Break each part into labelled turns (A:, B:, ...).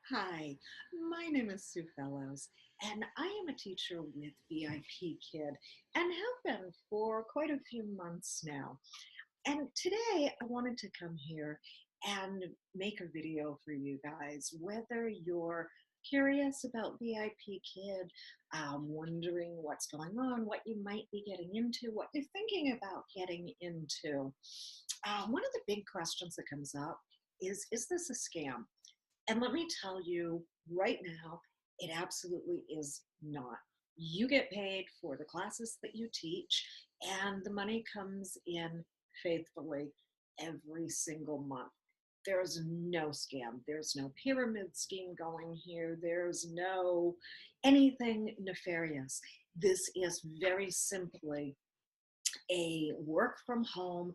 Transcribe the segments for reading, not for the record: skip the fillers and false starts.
A: Hi, my name is Sue Fellows, and I am a teacher with VIPKid and have been for quite a few months now. And today I wanted to come here and make a video for you guys, whether you're curious about VIPKid, wondering what's going on, what you might be getting into, what you're thinking about getting into. One of the big questions that comes up is this a scam? And let me tell you right now, it absolutely is not. You get paid for the classes that you teach, and the money comes in faithfully every single month. There's no scam. There's no pyramid scheme going here. There's no anything nefarious. This is very simply a work from home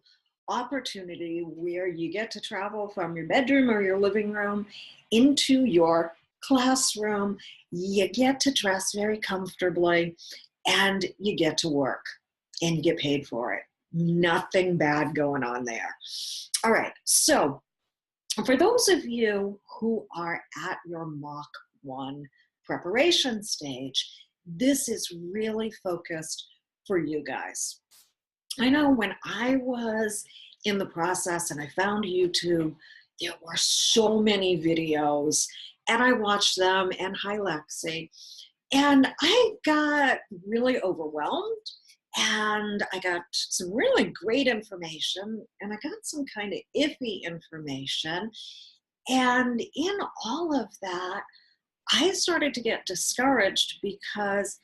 A: opportunity where you get to travel from your bedroom or your living room into your classroom. You get to dress very comfortably and you get to work and you get paid for it. Nothing bad going on there. All right, so for those of you who are at your Mock 1 preparation stage, this is really focused for you guys. I know when I was in the process and I found YouTube, there were so many videos and I watched them, and hi Lexi, and I got really overwhelmed, and I got some really great information and I got some kind of iffy information, and in all of that I started to get discouraged because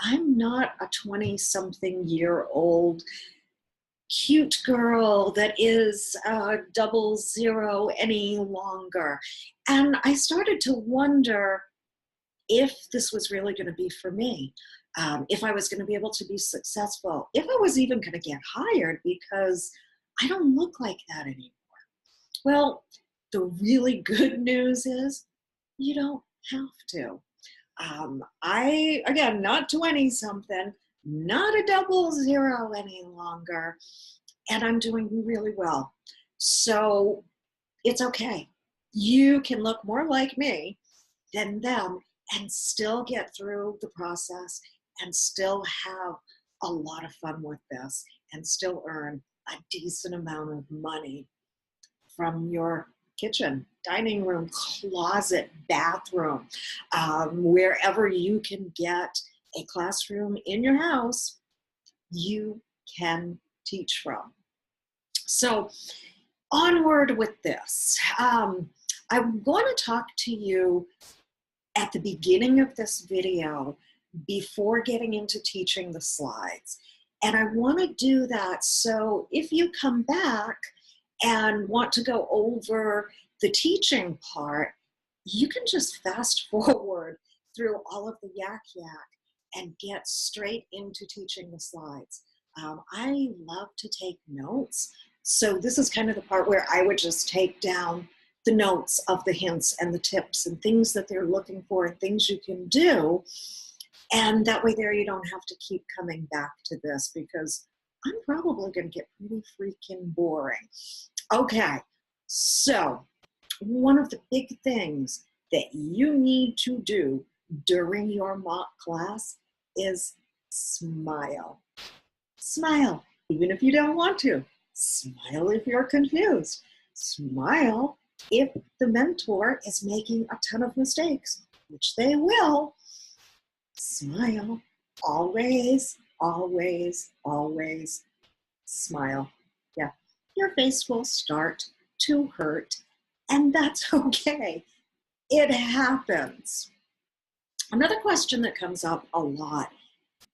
A: I'm not a 20-something-year-old cute girl that is 00 any longer. And I started to wonder if this was really going to be for me, if I was going to be able to be successful, if I was even going to get hired, because I don't look like that anymore. Well, the really good news is you don't have to. Again, not 20 something, not a 00 any longer, and I'm doing really well. So it's okay. You can look more like me than them and still get through the process and still have a lot of fun with this and still earn a decent amount of money from your kitchen, dining room, closet, bathroom, wherever you can get a classroom in your house, you can teach from. So onward with this. I'm going to talk to you at the beginning of this video before getting into teaching the slides. And I want to do that so if you come back and want to go over the teaching part, you can just fast forward through all of the yak and get straight into teaching the slides. I love to take notes, so this is kind of the part where I would just take down the notes of the hints and the tips and things that they're looking for and things you can do, and that way there you don't have to keep coming back to this, because I'm probably going to get pretty freaking boring. Okay, so one of the big things that you need to do during your mock class is smile. Smile, even if you don't want to. Smile if you're confused. Smile if the mentor is making a ton of mistakes, which they will. Smile. Always, always, always smile. Yeah, your face will start to hurt, and that's okay. It happens. Another question that comes up a lot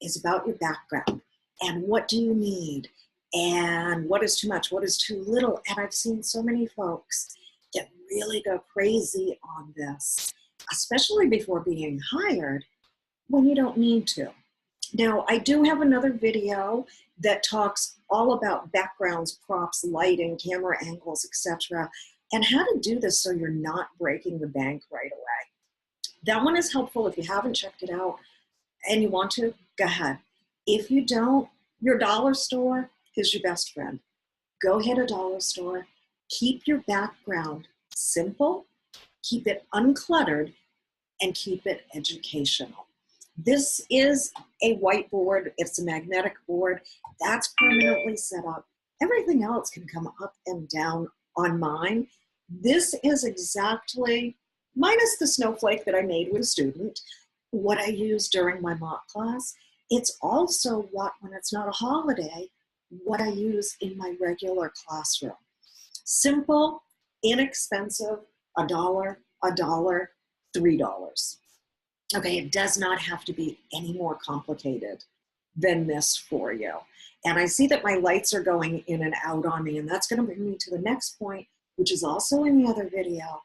A: is about your background and what do you need and what is too much, what is too little. And I've seen so many folks that really go crazy on this, especially before being hired, when you don't need to. Now, I do have another video that talks all about backgrounds, props, lighting, camera angles, etc., and how to do this so you're not breaking the bank right away. That one is helpful. If you haven't checked it out and you want to, go ahead. If you don't, your dollar store is your best friend. Go hit a dollar store. Keep your background simple keep it uncluttered, and keep it educational. This is a whiteboard. It's a magnetic board. That's permanently set up. Everything else can come up and down on mine. This is exactly, minus the snowflake that I made with a student, what I use during my mock class. It's also what, when it's not a holiday, what I use in my regular classroom. Simple, inexpensive, $1, $1, $3. Okay, it does not have to be any more complicated than this for you. And I see that my lights are going in and out on me, and that's going to bring me to the next point, which is also in the other video.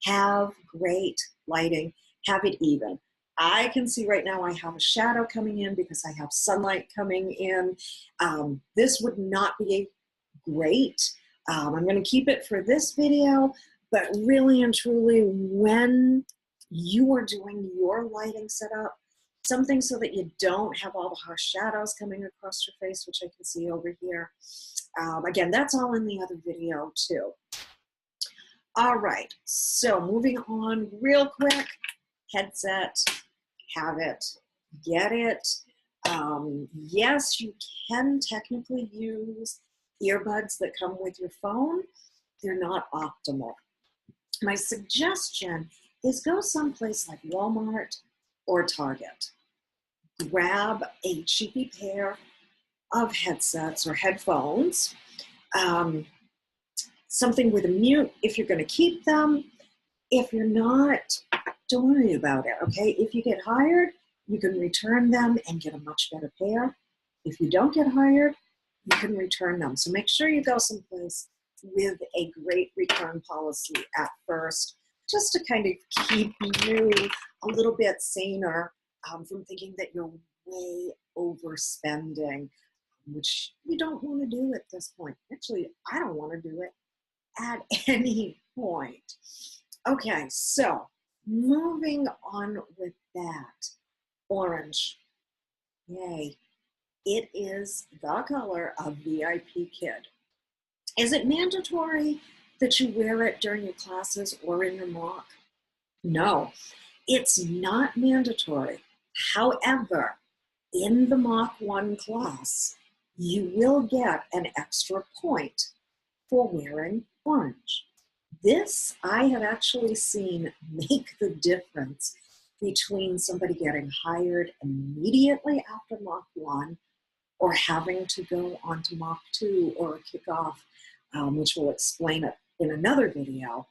A: Have great lighting, have it even. I can see right now I have a shadow coming in because I have sunlight coming in. This would not be great. I'm going to keep it for this video, but really and truly, when you are doing your lighting setup, something so that you don't have all the harsh shadows coming across your face, which I can see over here. Again, that's all in the other video too. All right, so moving on real quick. Headset, have it, get it. Yes, you can technically use earbuds that come with your phone. They're not optimal. My suggestion is go someplace like Walmart or Target. Grab a cheapy pair of headsets or headphones, something with a mute if you're going to keep them. If you're not, don't worry about it, okay? If you get hired, you can return them and get a much better pair. If you don't get hired, you can return them. So make sure you go someplace with a great return policy at first, just to kind of keep you a little bit saner from thinking that you're way overspending, which you don't want to do at this point. Actually, I don't want to do it at any point. Okay, so moving on with that. Orange, yay. It is the color of VIPKid. Is it mandatory that you wear it during your classes or in your mock? No, it's not mandatory. However, in the Mock 1 class, you will get an extra point for wearing orange. This I have actually seen make the difference between somebody getting hired immediately after Mock 1 or having to go on to Mock 2 or a kickoff, which we'll explain it in another video.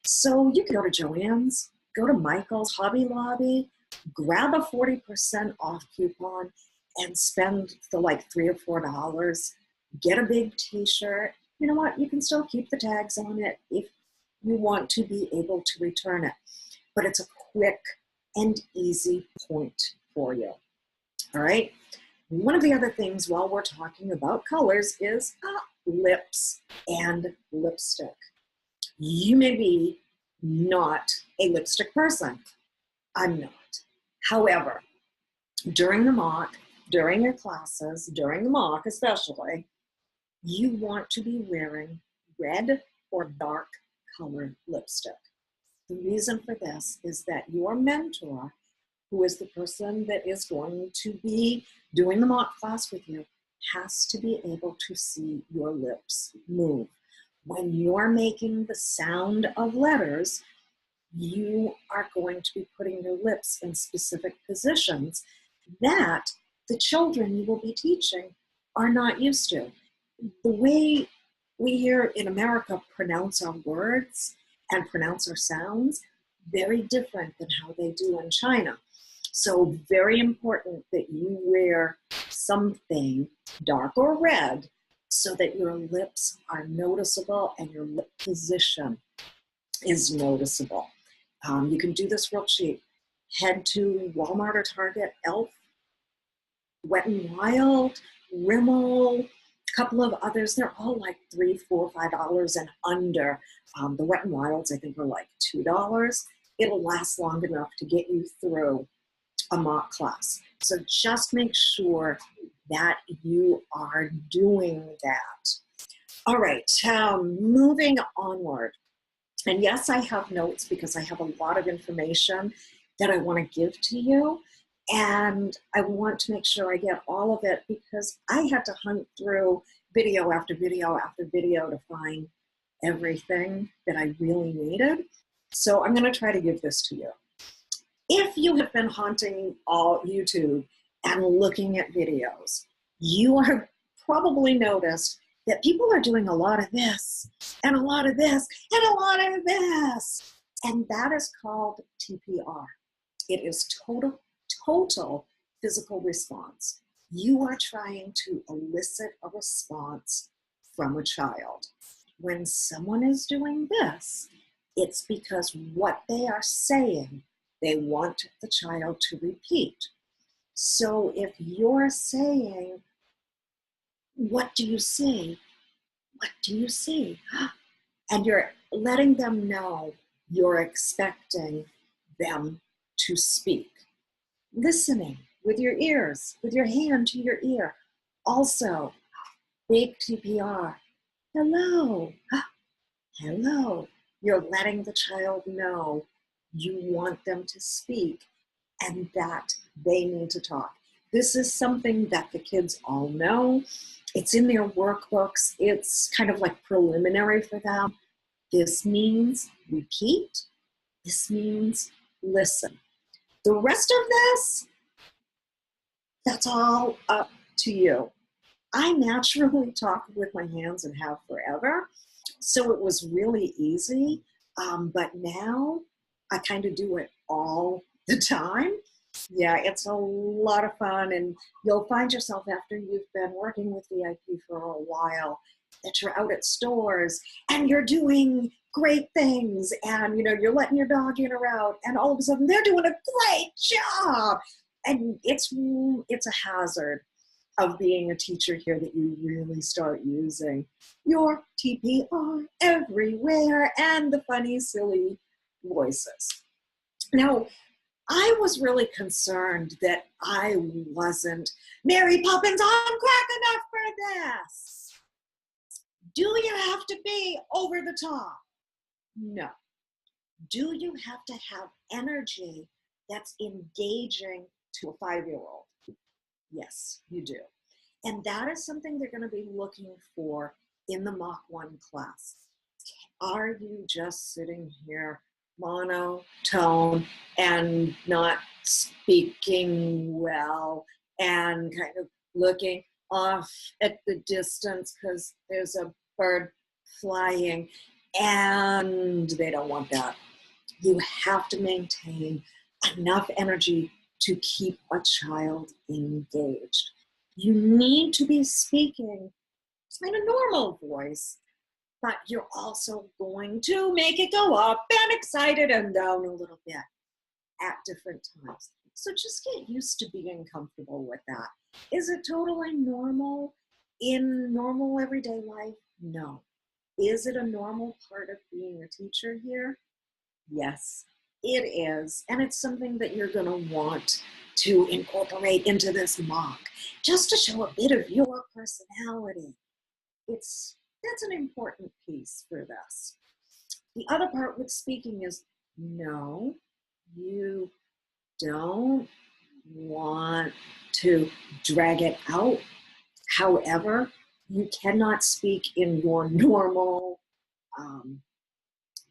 A: So you can go to Joann's, go to Michael's, Hobby Lobby, grab a 40% off coupon and spend the like $3 or $4, get a big t-shirt. You know what, you can still keep the tags on it if you want to be able to return it. But it's a quick and easy point for you. All right. One of the other things while we're talking about colors is lips and lipstick. You may be not a lipstick person. I'm not. However, during the mock, during your classes, during the mock especially, you want to be wearing red or dark colored lipstick. The reason for this is that your mentor, who is the person that is going to be doing the mock class with you, has to be able to see your lips move. When you're making the sound of letters, you are going to be putting your lips in specific positions that the children you will be teaching are not used to. The way we here in America pronounce our words and pronounce our sounds, very different than how they do in China. So very important that you wear something dark or red so that your lips are noticeable and your lip position is noticeable. You can do this real cheap. Head to Walmart or Target, Elf, Wet n Wild, Rimmel, a couple of others. They're all like $3, $4, $5 and under. The Wet n Wilds, I think, are like $2. It'll last long enough to get you through a mock class. So just make sure that you are doing that. All right, moving onward. And yes, I have notes because I have a lot of information that I want to give to you. And I want to make sure I get all of it because I had to hunt through video after video after video to find everything that I really needed. So I'm going to try to give this to you. If you have been haunting all YouTube and looking at videos, you have probably noticed that people are doing a lot of this and a lot of this and a lot of this. And that is called TPR. It is total physical response. You are trying to elicit a response from a child. When someone is doing this, it's because what they are saying, they want the child to repeat. So if you're saying, "What do you see? What do you see?" And you're letting them know you're expecting them to speak. Listening with your ears, with your hand to your ear. Also, big TPR. Hello. Hello. You're letting the child know you want them to speak and that they need to talk. This is something that the kids all know. It's in their workbooks. It's kind of like preliminary for them. This means repeat. This means listen. The rest of this, that's all up to you. I naturally talk with my hands and have forever, so it was really easy. But now I kind of do it all the time. Yeah, it's a lot of fun, and you'll find yourself after you've been working with VIP for a while that you're out at stores and you're doing great things, and you're letting your dog in or out, and all of a sudden they're doing a great job, and it's a hazard of being a teacher here that you really start using your TPR everywhere and the funny, silly voices. Now, I was really concerned that I wasn't Mary Poppins on crack enough for this. Do you have to be over the top? No. Do you have to have energy that's engaging to a 5-year-old? Yes, you do. And that is something they're going to be looking for in the Mach 1 class. Are you just sitting here monotone and not speaking well and kind of looking off at the distance because there's a bird flying and they don't want that? You have to maintain enough energy to keep a child engaged. You need to be speaking in a normal voice, but you're also going to make it go up and excited and down a little bit at different times. So just get used to being comfortable with that. Is it totally normal in normal everyday life? No. Is it a normal part of being a teacher here? Yes, it is. And it's something that you're going to want to incorporate into this mock just to show a bit of your personality. That's an important piece for this. The other part with speaking is no, you don't want to drag it out. However, you cannot speak in your normal,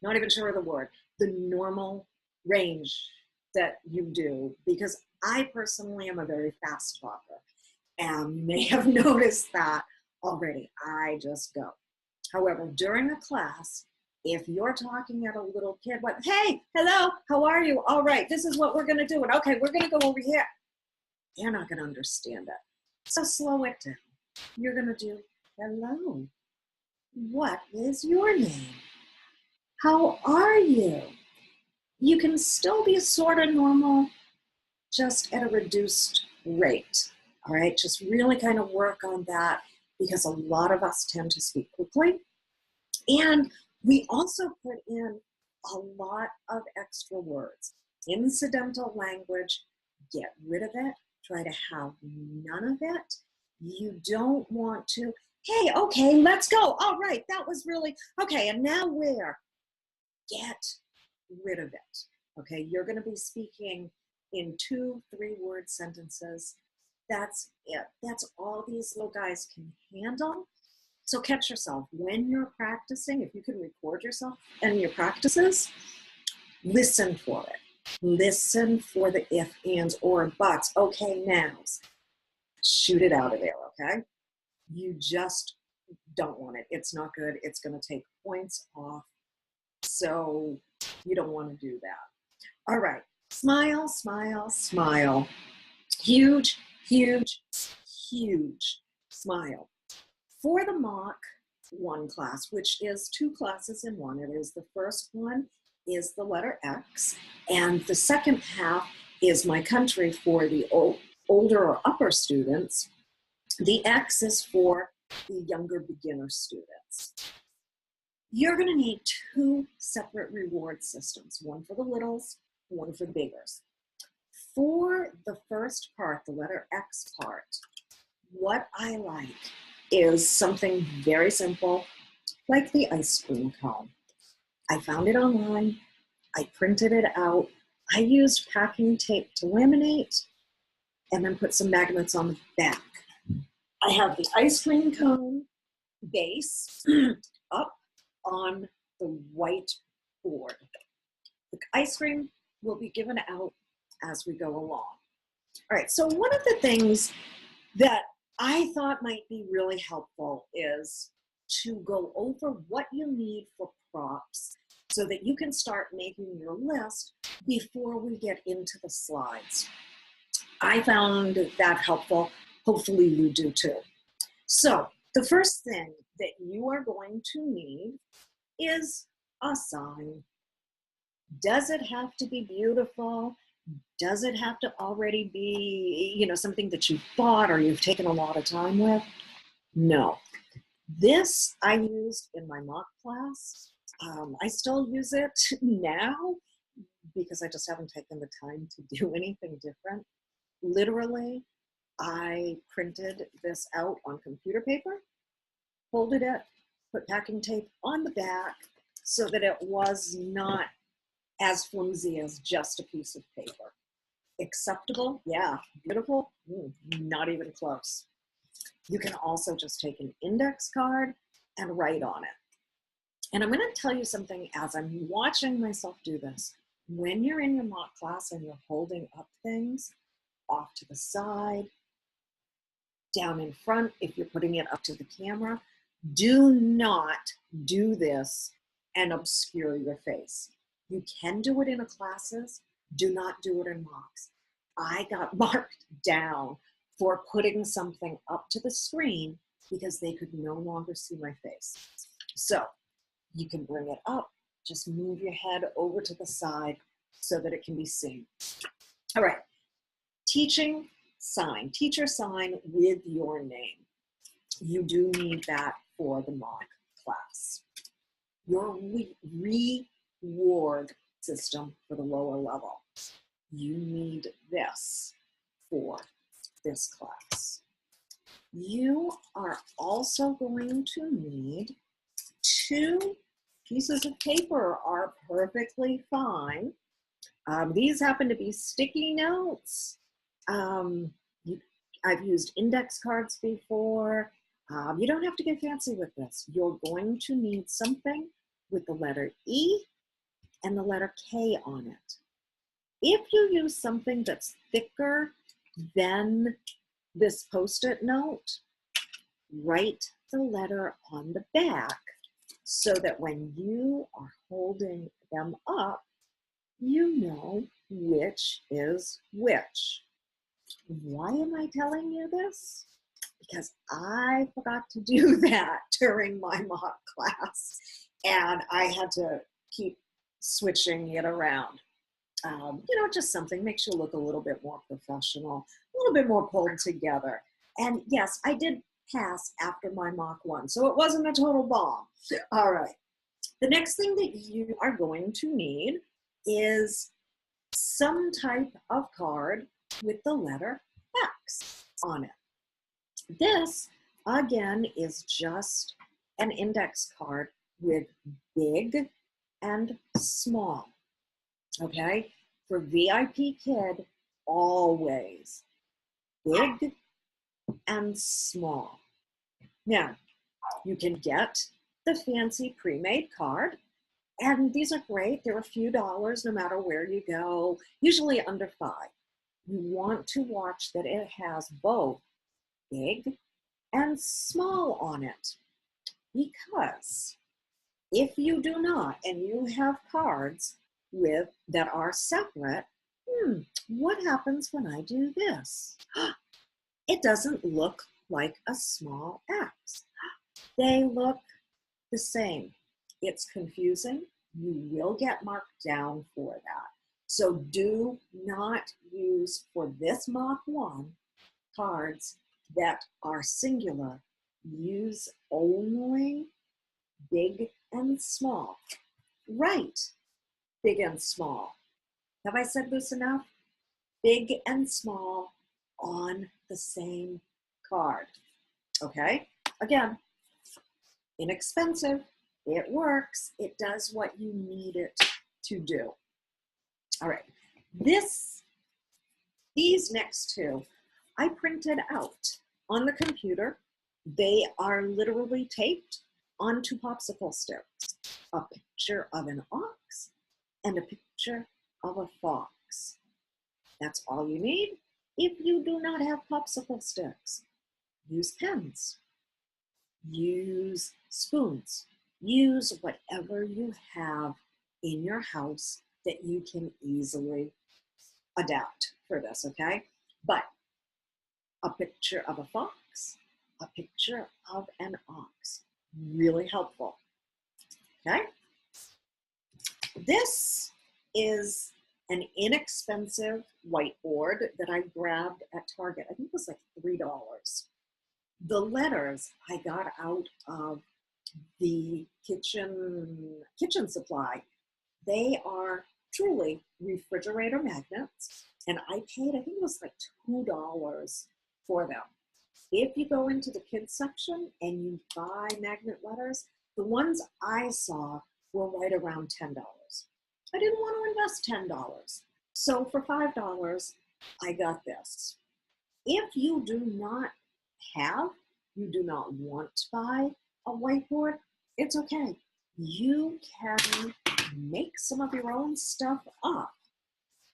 A: not even sure of the word, the normal range that you do, because I personally am a very fast talker, and you may have noticed that already. I just go. However, during a class, if you're talking at a little kid, like, "Hey, hello, how are you? All right, this is what we're going to do. And okay, we're going to go over here." They're not going to understand it. So slow it down. You're going to do, "Hello, what is your name? How are you?" You can still be sort of normal, just at a reduced rate. All right, just really kind of work on that because a lot of us tend to speak quickly. And we also put in a lot of extra words. Incidental language, get rid of it. Try to have none of it. You don't want to, "Hey, okay, let's go. All right, that was really, okay, and now where?" get rid of it. Okay, you're going to be speaking in 2-3 word sentences. That's it. That's all these little guys can handle. So catch yourself when you're practicing. If you can record yourself and your practices, listen for it. Listen for the if, ands, or buts. Okay, nows. Shoot it out of there, okay? You just don't want it. It's not good. It's going to take points off. So you don't want to do that. All right. Smile, smile, smile. Huge, huge, huge smile. For the Mach 1 class, which is 2 classes in one, it is the first one is the letter X, and the second half is my country for the older or upper students. The X is for the younger beginner students. You're going to need 2 separate reward systems, one for the littles, one for the biggers. For the first part, the letter X part, what I like is something very simple, like the ice cream cone. I found it online. I printed it out. I used packing tape to laminate and then put some magnets on the back. I have the ice cream cone base up on the white board. The ice cream will be given out as we go along. All right, so one of the things that I thought might be really helpful is to go over what you need for props so that you can start making your list before we get into the slides. I found that helpful. Hopefully you do too. So the first thing that you are going to need is a sign. Does it have to be beautiful? Does it have to already be, something that you bought or you've taken a lot of time with? No. This I used in my mock class. I still use it now because I just haven't taken the time to do anything different. Literally, I printed this out on computer paper, folded it, put packing tape on the back so that it was not as flimsy as just a piece of paper. Acceptable? Yeah. Beautiful? Not even close. You can also just take an index card and write on it. And I'm going to tell you something as I'm watching myself do this. When you're in your mock class and you're holding up things off to the side, down in front, if you're putting it up to the camera, do not do this and obscure your face. You can do it in classes. Do not do it in mocks. I got marked down for putting something up to the screen because they could no longer see my face. So you can bring it up, just move your head over to the side so that it can be seen. All right, teacher sign with your name. You do need that for the mock class. Your reward system for the lower level. You need this for this class. You are also going to need 2 pieces of paper are perfectly fine. These happen to be sticky notes. I've used index cards before. You don't have to get fancy with this. You're going to need something with the letter E and the letter K on it. If you use something that's thicker than this Post-it note, write the letter on the back so that when you are holding them up, you know which is which. Why am I telling you this? Because I forgot to do that during my mock class, and I had to keep switching it around. Just something makes you look a little bit more professional, a little bit more pulled together. And yes, I did pass after my mock 1, so it wasn't a total bomb. All right. The next thing that you are going to need is some type of card with the letter X on it. This, again, is just an index card with big and small. Okay? For VIPKid, always big and small. Now, you can get the fancy pre-made card, and these are great. They're a few dollars no matter where you go, usually under $5. You want to watch that it has both big and small on it, because if you do not and you have cards with that are separate, what happens when I do this? It doesn't look like a small X. They look the same. It's confusing. You will get marked down for that. So do not use, for this Mach 1, cards that are singular. Use only big and small. Write big and small. Have I said this enough? Big and small on the same card. Okay? Again, inexpensive. It works. It does what you need it to do. All right. These next two, I printed out on the computer. They are literally taped onto popsicle sticks. A picture of an ox and a picture of a fox. That's all you need. If you do not have popsicle sticks, use pens, use spoons, use whatever you have in your house that you can easily adapt for this, okay? But a picture of a fox, a picture of an ox, really helpful, okay? This is an inexpensive whiteboard that I grabbed at Target. I think it was like $3. The letters I got out of the kitchen supply. They are truly refrigerator magnets, and I paid, I think it was like $2 for them. If you go into the kids section and you buy magnet letters, the ones I saw were right around $10. I didn't want to invest $10. So for $5, I got this. If you do not want to buy a whiteboard, it's okay. You can make some of your own stuff up.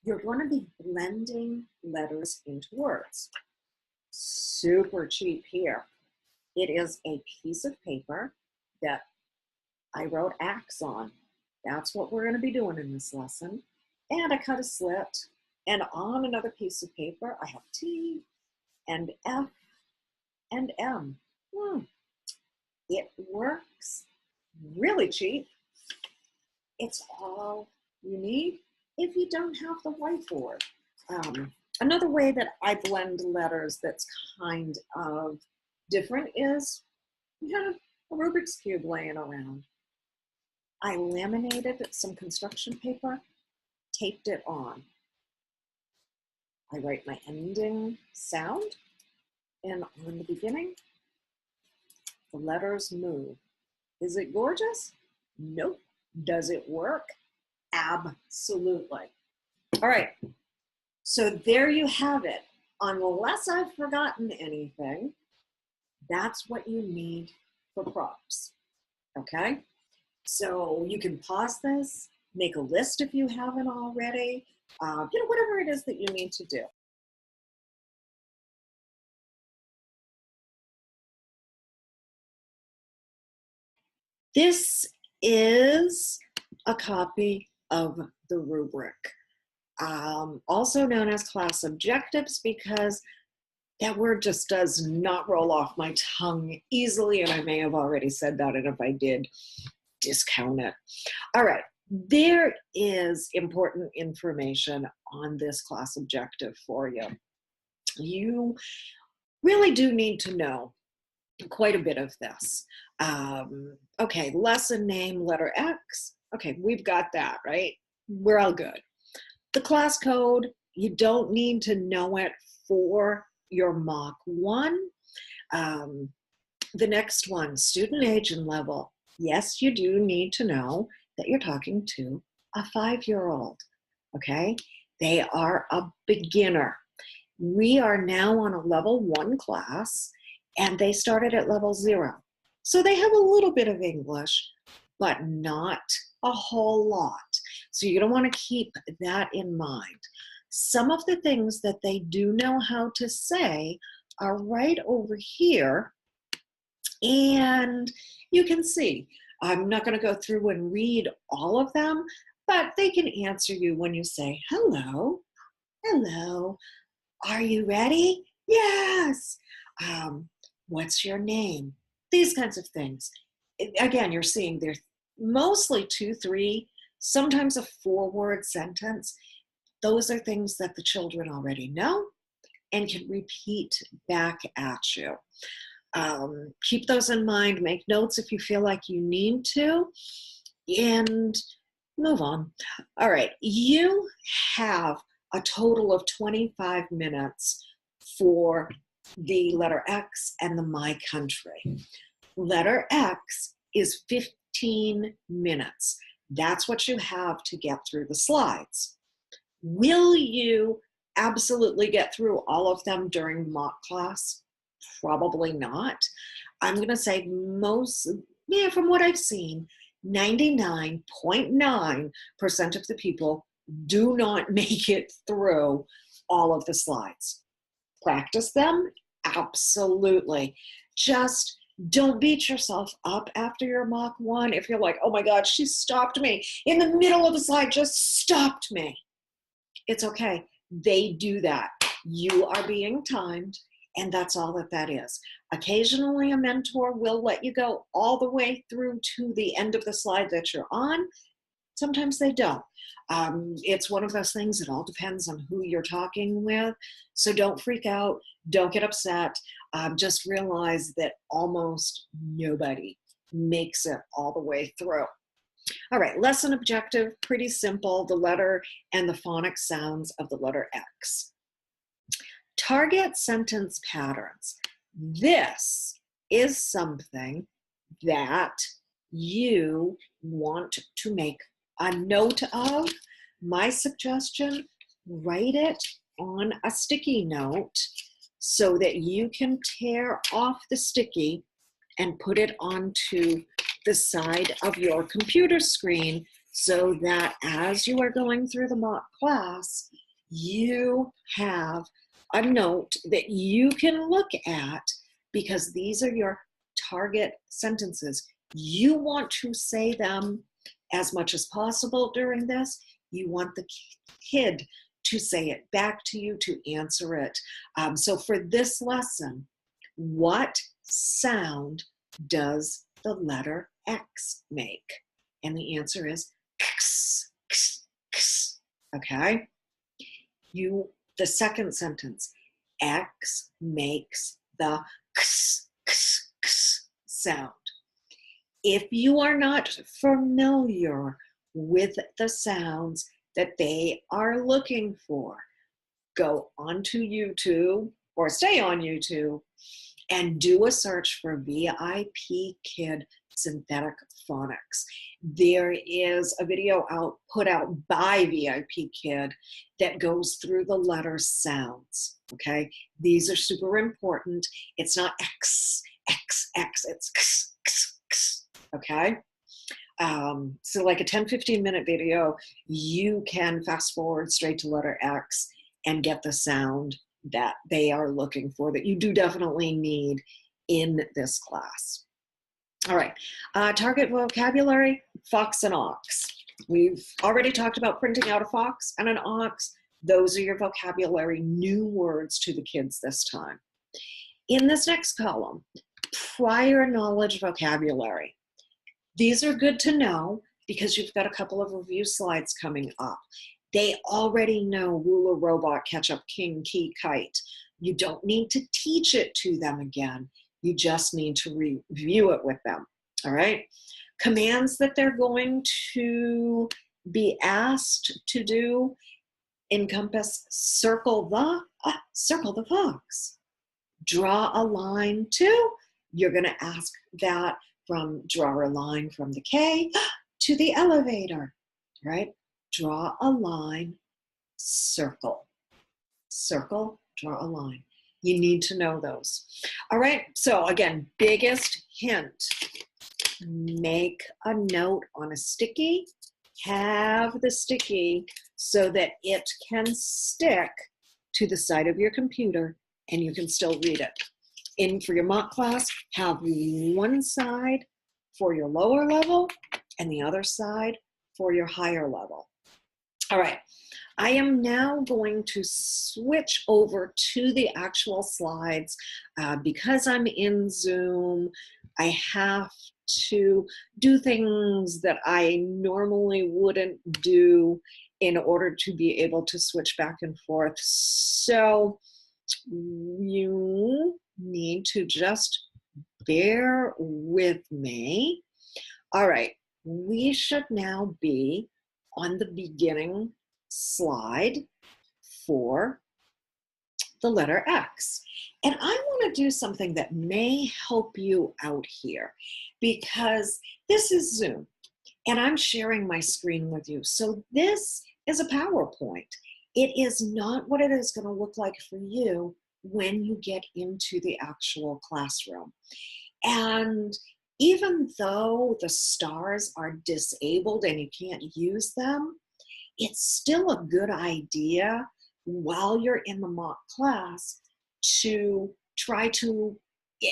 A: You're going to be blending letters into words. Super cheap here. It is a piece of paper that I wrote axe on. That's what we're going to be doing in this lesson. And I cut a slit. And on another piece of paper, I have T and F and M. It works. Really cheap. It's all you need if you don't have the whiteboard. Another way that I blend letters that's kind of different is you have a Rubik's Cube laying around. I laminated some construction paper, taped it on. I write my ending sound, and on the beginning, the letters move. Is it gorgeous? Nope. Does it work? Absolutely. All right, so there you have it. Unless I've forgotten anything, that's what you need for props, okay? So you can pause this, make a list if you haven't already, whatever it is that you need to do. This is a copy of the rubric, also known as class objectives, because that word just does not roll off my tongue easily, and I may have already said that, and if I did, discount it. All right, there is important information on this class objective for you. You really do need to know quite a bit of this. Okay, lesson name, letter X. Okay, we've got that, right? We're all good. The class code, you don't need to know it for your Mach 1. The next one, student age and level. Yes, you do need to know. that you're talking to a 5-year-old, okay? They are a beginner. We are now on a level 1 class, and they started at level 0. So they have a little bit of English, but not a whole lot. So you're going to want to keep that in mind. Some of the things that they do know how to say are right over here, and you can see. I'm not going to go through and read all of them, but they can answer you when you say, hello, hello, are you ready? Yes. What's your name? These kinds of things. Again, you're seeing they're mostly 2, 3, sometimes a 4-word sentence. Those are things that the children already know and can repeat back at you. Keep those in mind. Make notes if you feel like you need to, and move on. All right, you have a total of 25 minutes for the letter X and the My Country. Letter X is 15 minutes. That's what you have to get through the slides. Will you absolutely get through all of them during mock class? Probably not. I'm going to say from what I've seen, 99.9% of the people do not make it through all of the slides. Practice them? Absolutely. Just don't beat yourself up after your mock 1. If you're like, oh my God, she stopped me in the middle of the slide, just stopped me. It's okay. They do that. You are being timed, and that's all that is. Occasionally, a mentor will let you go all the way through to the end of the slide that you're on. Sometimes they don't. It's one of those things, it all depends on who you're talking with. So don't freak out. Don't get upset. Just realize that almost nobody makes it all the way through. All right, lesson objective, pretty simple, the letter and the phonic sounds of the letter X. Target sentence patterns. This is something that you want to make a note of. My suggestion, write it on a sticky note so that you can tear off the sticky and put it onto the side of your computer screen so that as you are going through the mock class, you have a note that you can look at, because these are your target sentences. You want to say them as much as possible during this. You want the kid to say it back to you, to answer it. So for this lesson, what sound does the letter X make? And the answer is X, X, X. Okay? The second sentence, X makes the X, X, X sound. If you are not familiar with the sounds that they are looking for, go onto YouTube or stay on YouTube and do a search for VIPKid synthetic phonics. There is a video put out by VIPKid that goes through the letter sounds, okay? These are super important. It's not X, X, X, it's X, X, X, okay? So like a 10-15 minute video, you can fast forward straight to letter X and get the sound that they are looking for, that you do definitely need in this class. All right, target vocabulary, fox and ox. We've already talked about printing out a fox and an ox. Those are your vocabulary new words to the kids this time. In this next column, prior knowledge vocabulary. These are good to know because you've got a couple of review slides coming up. They already know ruler, robot, ketchup, king, key, kite. You don't need to teach it to them again. You just need to review it with them, all right? Commands that they're going to be asked to do encompass circle the fox. Draw a line to, you're gonna ask that from draw a line from the K to the elevator, right? Draw a line, circle, circle, draw a line. You need to know those. All right, so again, biggest hint, make a note on a sticky, have the sticky so that it can stick to the side of your computer and you can still read it. For your mock class, have one side for your lower level and the other side for your higher level. All right, I am now going to switch over to the actual slides. Because I'm in Zoom, I have to do things that I normally wouldn't do in order to be able to switch back and forth. So you need to just bear with me. All right, we should now be on the beginning slide for the letter X. And I want to do something that may help you out here because this is Zoom and I'm sharing my screen with you. So this is a PowerPoint. It is not what it is going to look like for you when you get into the actual classroom. And even though the stars are disabled and you can't use them, it's still a good idea while you're in the mock class to try to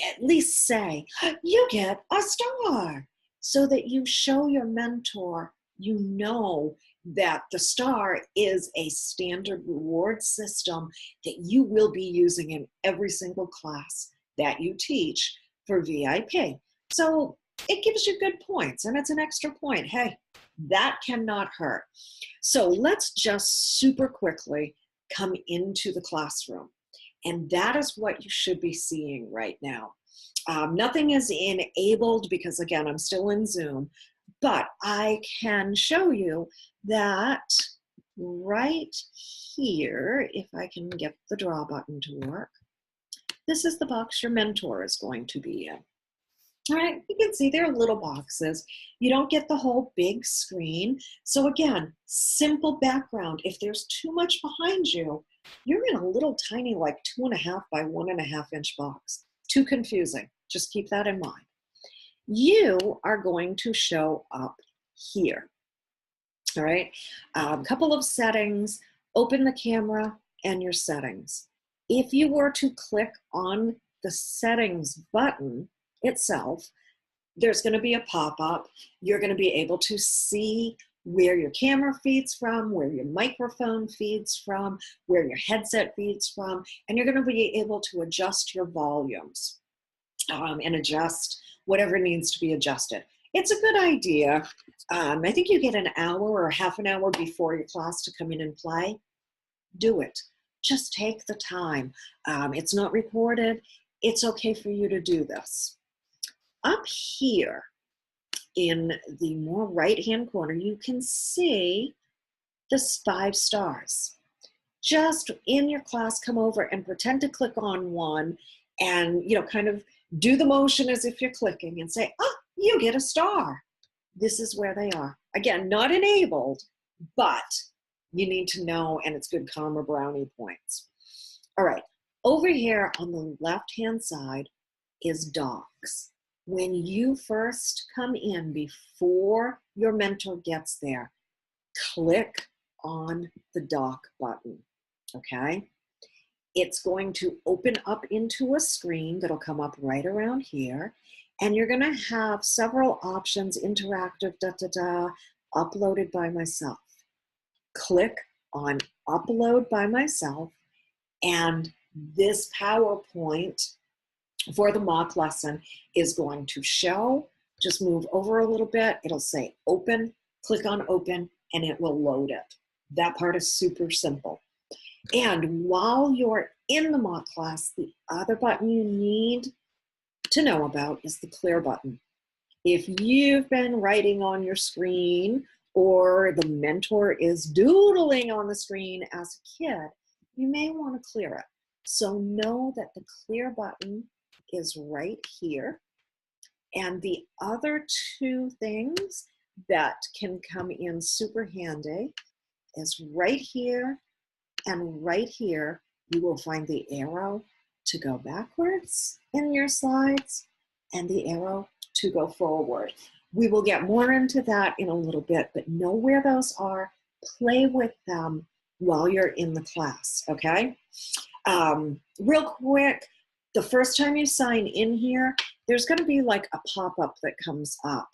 A: at least say, you get a star, so that you show your mentor, you know that the star is a standard reward system that you will be using in every single class that you teach for VIP. So it gives you good points and it's an extra point. Hey, that cannot hurt. So let's just super quickly come into the classroom. And that is what you should be seeing right now. Nothing is enabled because again, I'm still in Zoom, but I can show you that right here, if I can get the draw button to work, this is the box your mentor is going to be in. All right, you can see there are little boxes. You don't get the whole big screen. So again, simple background. If there's too much behind you, you're in a little tiny like 2.5 by 1.5 inch box. Too confusing. Just keep that in mind. You are going to show up here. All right, a couple of settings, open the camera and your settings. If you were to click on the settings button itself, there's going to be a pop-up. You're going to be able to see where your camera feeds from, where your microphone feeds from, where your headset feeds from, and you're going to be able to adjust your volumes and adjust whatever needs to be adjusted. It's a good idea. I think you get an hour or half an hour before your class to come in and play. Do it. Just take the time. It's not recorded. It's okay for you to do this. Up here in the more right-hand corner, you can see the 5 stars. Just in your class, come over and pretend to click on one and, kind of do the motion as if you're clicking and say, oh, you get a star. This is where they are. Again, not enabled, but you need to know, and it's good karma brownie points. All right, over here on the left-hand side is docs. When you first come in, before your mentor gets there, click on the doc button, okay? It's going to open up into a screen that'll come up right around here, and you're gonna have several options, interactive, uploaded by myself. Click on upload by myself, and this PowerPoint for the mock lesson is going to show. Just move over a little bit. It'll say open, click on open, and it will load it. That part is super simple. And while you're in the mock class, the other button you need to know about is the clear button. If you've been writing on your screen or the mentor is doodling on the screen as a kid, you may want to clear it. So know that the clear button is right here. And the other 2 things, that can come in super handy is right here and right here. You will find the arrow to go backwards in your slides and the arrow to go forward. We will get more into that in a little bit, but know where those are. Play with them while you're in the class, okay? Real quick, the first time you sign in here, there's going to be like a pop-up that comes up.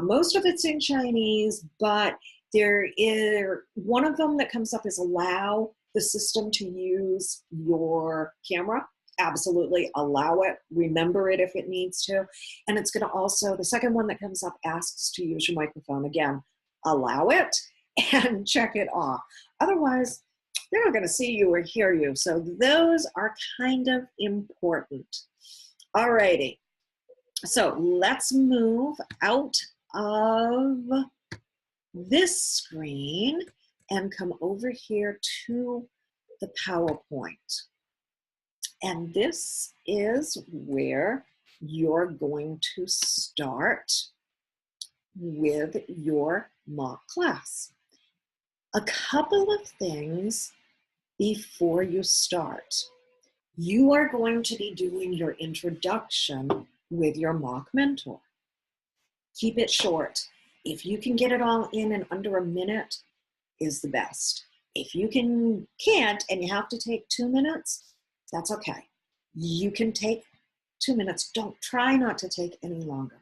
A: Most of it's in Chinese, but there is one of them that comes up is allow the system to use your camera. Absolutely allow it. Remember it if it needs to. And it's going to also, the second one that comes up asks to use your microphone. Again, allow it and check it off. Otherwise, they're not going to see you or hear you. So those are kind of important. All righty. So let's move out of this screen and come over here to the PowerPoint. And this is where you're going to start with your mock class. A couple of things before you start. You are going to be doing your introduction with your mock mentor. Keep it short. If you can get it all in under a minute, is the best. If you can't and you have to take 2 minutes, that's okay. You can take 2 minutes. Don't try not to take any longer.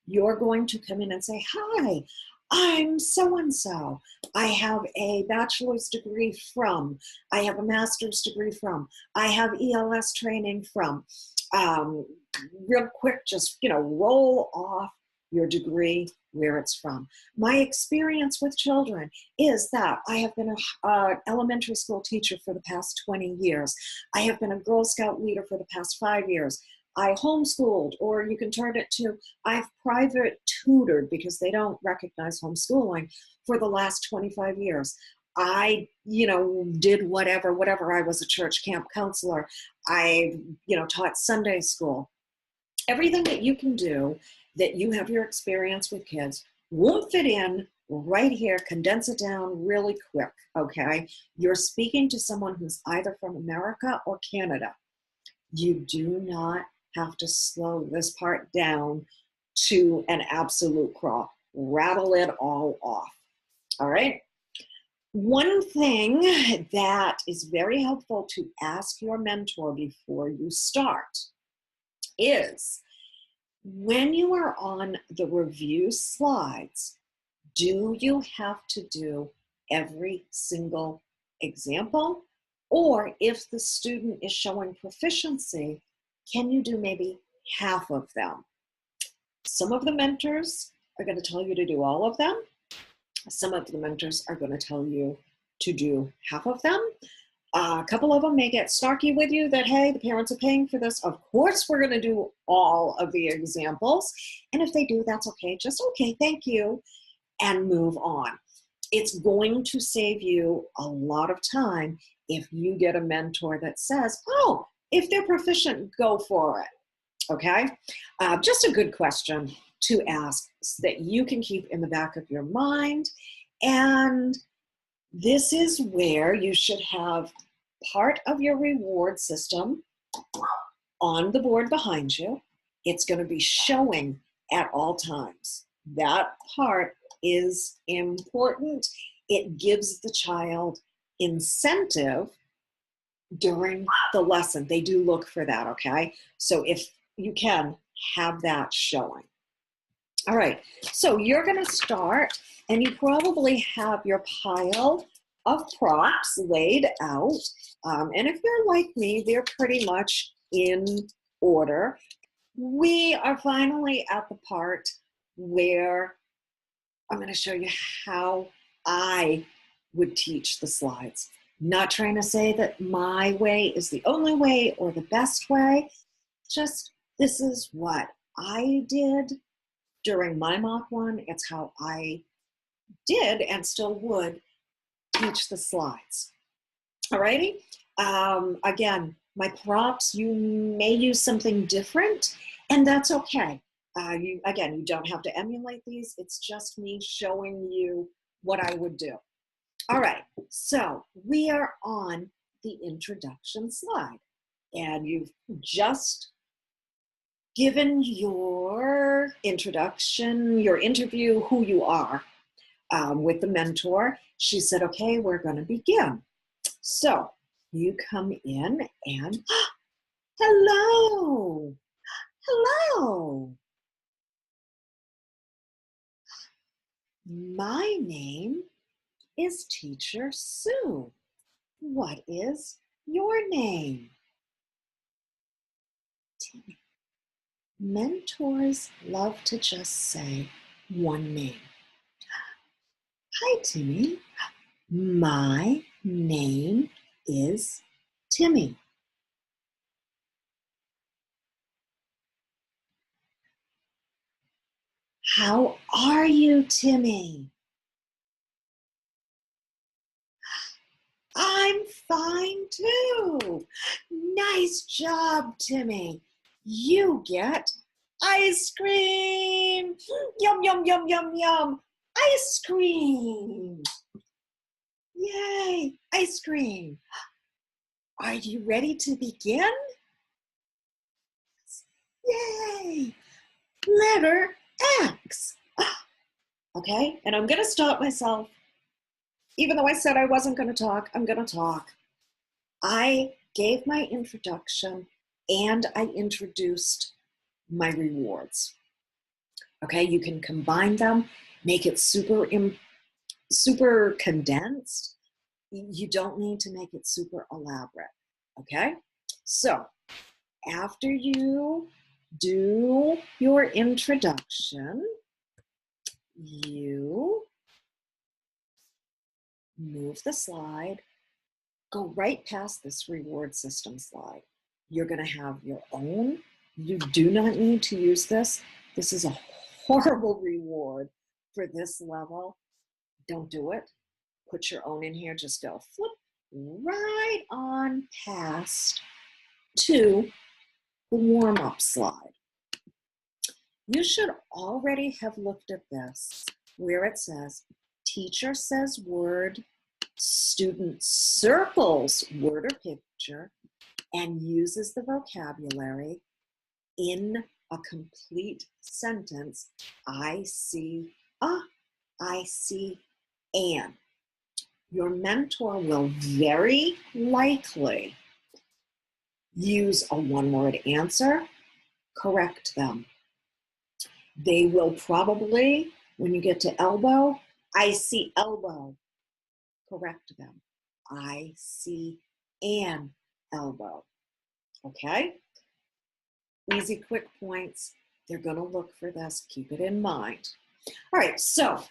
A: You're going to come in and say, hi, I'm so-and-so. I have a bachelor's degree from, I have a master's degree from, I have ELS training from. Real quick, just, roll off your degree, where it's from. My experience with children is that I have been an elementary school teacher for the past 20 years. I have been a Girl Scout leader for the past 5 years. I homeschooled, or you can turn it to, I've private tutored because they don't recognize homeschooling for the last 25 years. I, did whatever. I was a church camp counselor. I, taught Sunday school. Everything that you can do that you have your experience with kids won't fit in right here. Condense it down really quick, okay? You're speaking to someone who's either from America or Canada. You do not have to slow this part down to an absolute crawl. Rattle it all off, all right? One thing that is very helpful to ask your mentor before you start is, when you are on the review slides, do you have to do every single example? Or if the student is showing proficiency, can you do maybe half of them? Some of the mentors are going to tell you to do all of them. Some of the mentors are going to tell you to do half of them. A couple of them may get snarky with you that, hey, the parents are paying for this. Of course, we're going to do all of the examples. And if they do, that's okay. Just okay, thank you, and move on. It's going to save you a lot of time if you get a mentor that says, oh, if they're proficient, go for it. Okay? Just a good question to ask so that you can keep in the back of your mind. And this is where you should have part of your reward system on the board behind you. It's going to be showing at all times. That part is important. It gives the child incentive during the lesson. They do look for that, okay? So if you can, have that showing. All right, so you're going to start, and you probably have your pile of props laid out. And if you're like me, they're pretty much in order. We are finally at the part where I'm going to show you how I would teach the slides. Not trying to say that my way is the only way or the best way. Just, this is what I did during my mock one. It's how I did and still would teach the slides. Alrighty. Again, my props, you may use something different, and that's okay. Again, you don't have to emulate these. It's just me showing you what I would do. All right, so we are on the introduction slide, and you've just given your introduction, your interview, who you are with the mentor. She said, okay, we're going to begin. So you come in and, hello, hello. My name is Teacher Sue. What is your name? Timmy. Mentors love to just say one name. Hi, Timmy. My name is Timmy. How are you, Timmy? I'm fine too. Nice job, Timmy. You get ice cream. Yum, yum, yum, yum, yum. Ice cream. Yay, ice cream. Are you ready to begin? Yay. Letter X. Okay, and I'm going to stop myself. Even though I said I wasn't going to talk, I'm going to talk. I gave my introduction and I introduced my rewards. Okay, you can combine them, make it super condensed. You don't need to make it super elaborate. Okay, so after you do your introduction, you move the slide, go right past this reward system slide. You're going to have your own. You do not need to use this. This is a horrible reward for this level. Don't do it. Put your own in here. Just go flip right on past to the warm-up slide. You should already have looked at this where it says, teacher says word, student circles word or picture, and uses the vocabulary in a complete sentence. I see a, I see an. Your mentor will very likely use a one-word answer, correct them. They will probably, when you get to elbow, I see elbow, correct them. I see an elbow. Okay? Easy, quick points. They're going to look for this. Keep it in mind. All right, so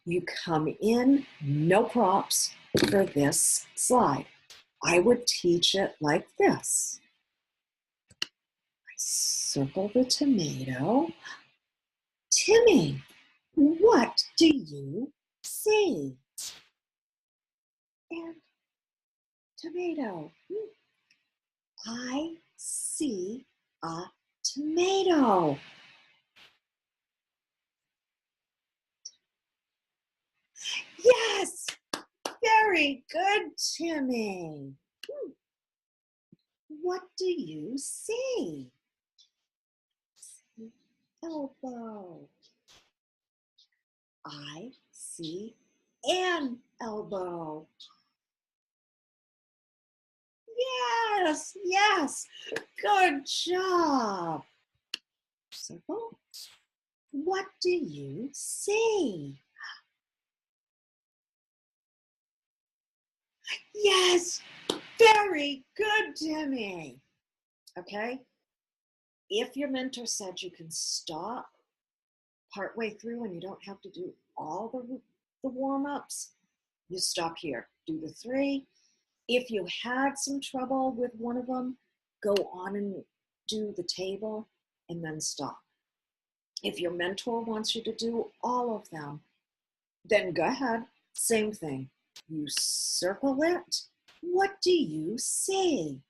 A: you come in, no props for this slide. I would teach it like this. I circle the tomato. Timmy, what do you see? And tomato. I see a tomato. Yes, very good, Timmy. What do you see? Elbow. I see an elbow. Yes, yes, good job. Circle. What do you see? Yes, very good, Timmy. Okay, if your mentor said you can stop partway through and you don't have to do all the warm-ups, you stop here. Do the 3. If you had some trouble with one of them, go on and do the table and then stop. If your mentor wants you to do all of them, then go ahead, same thing. You circle it. What do you see?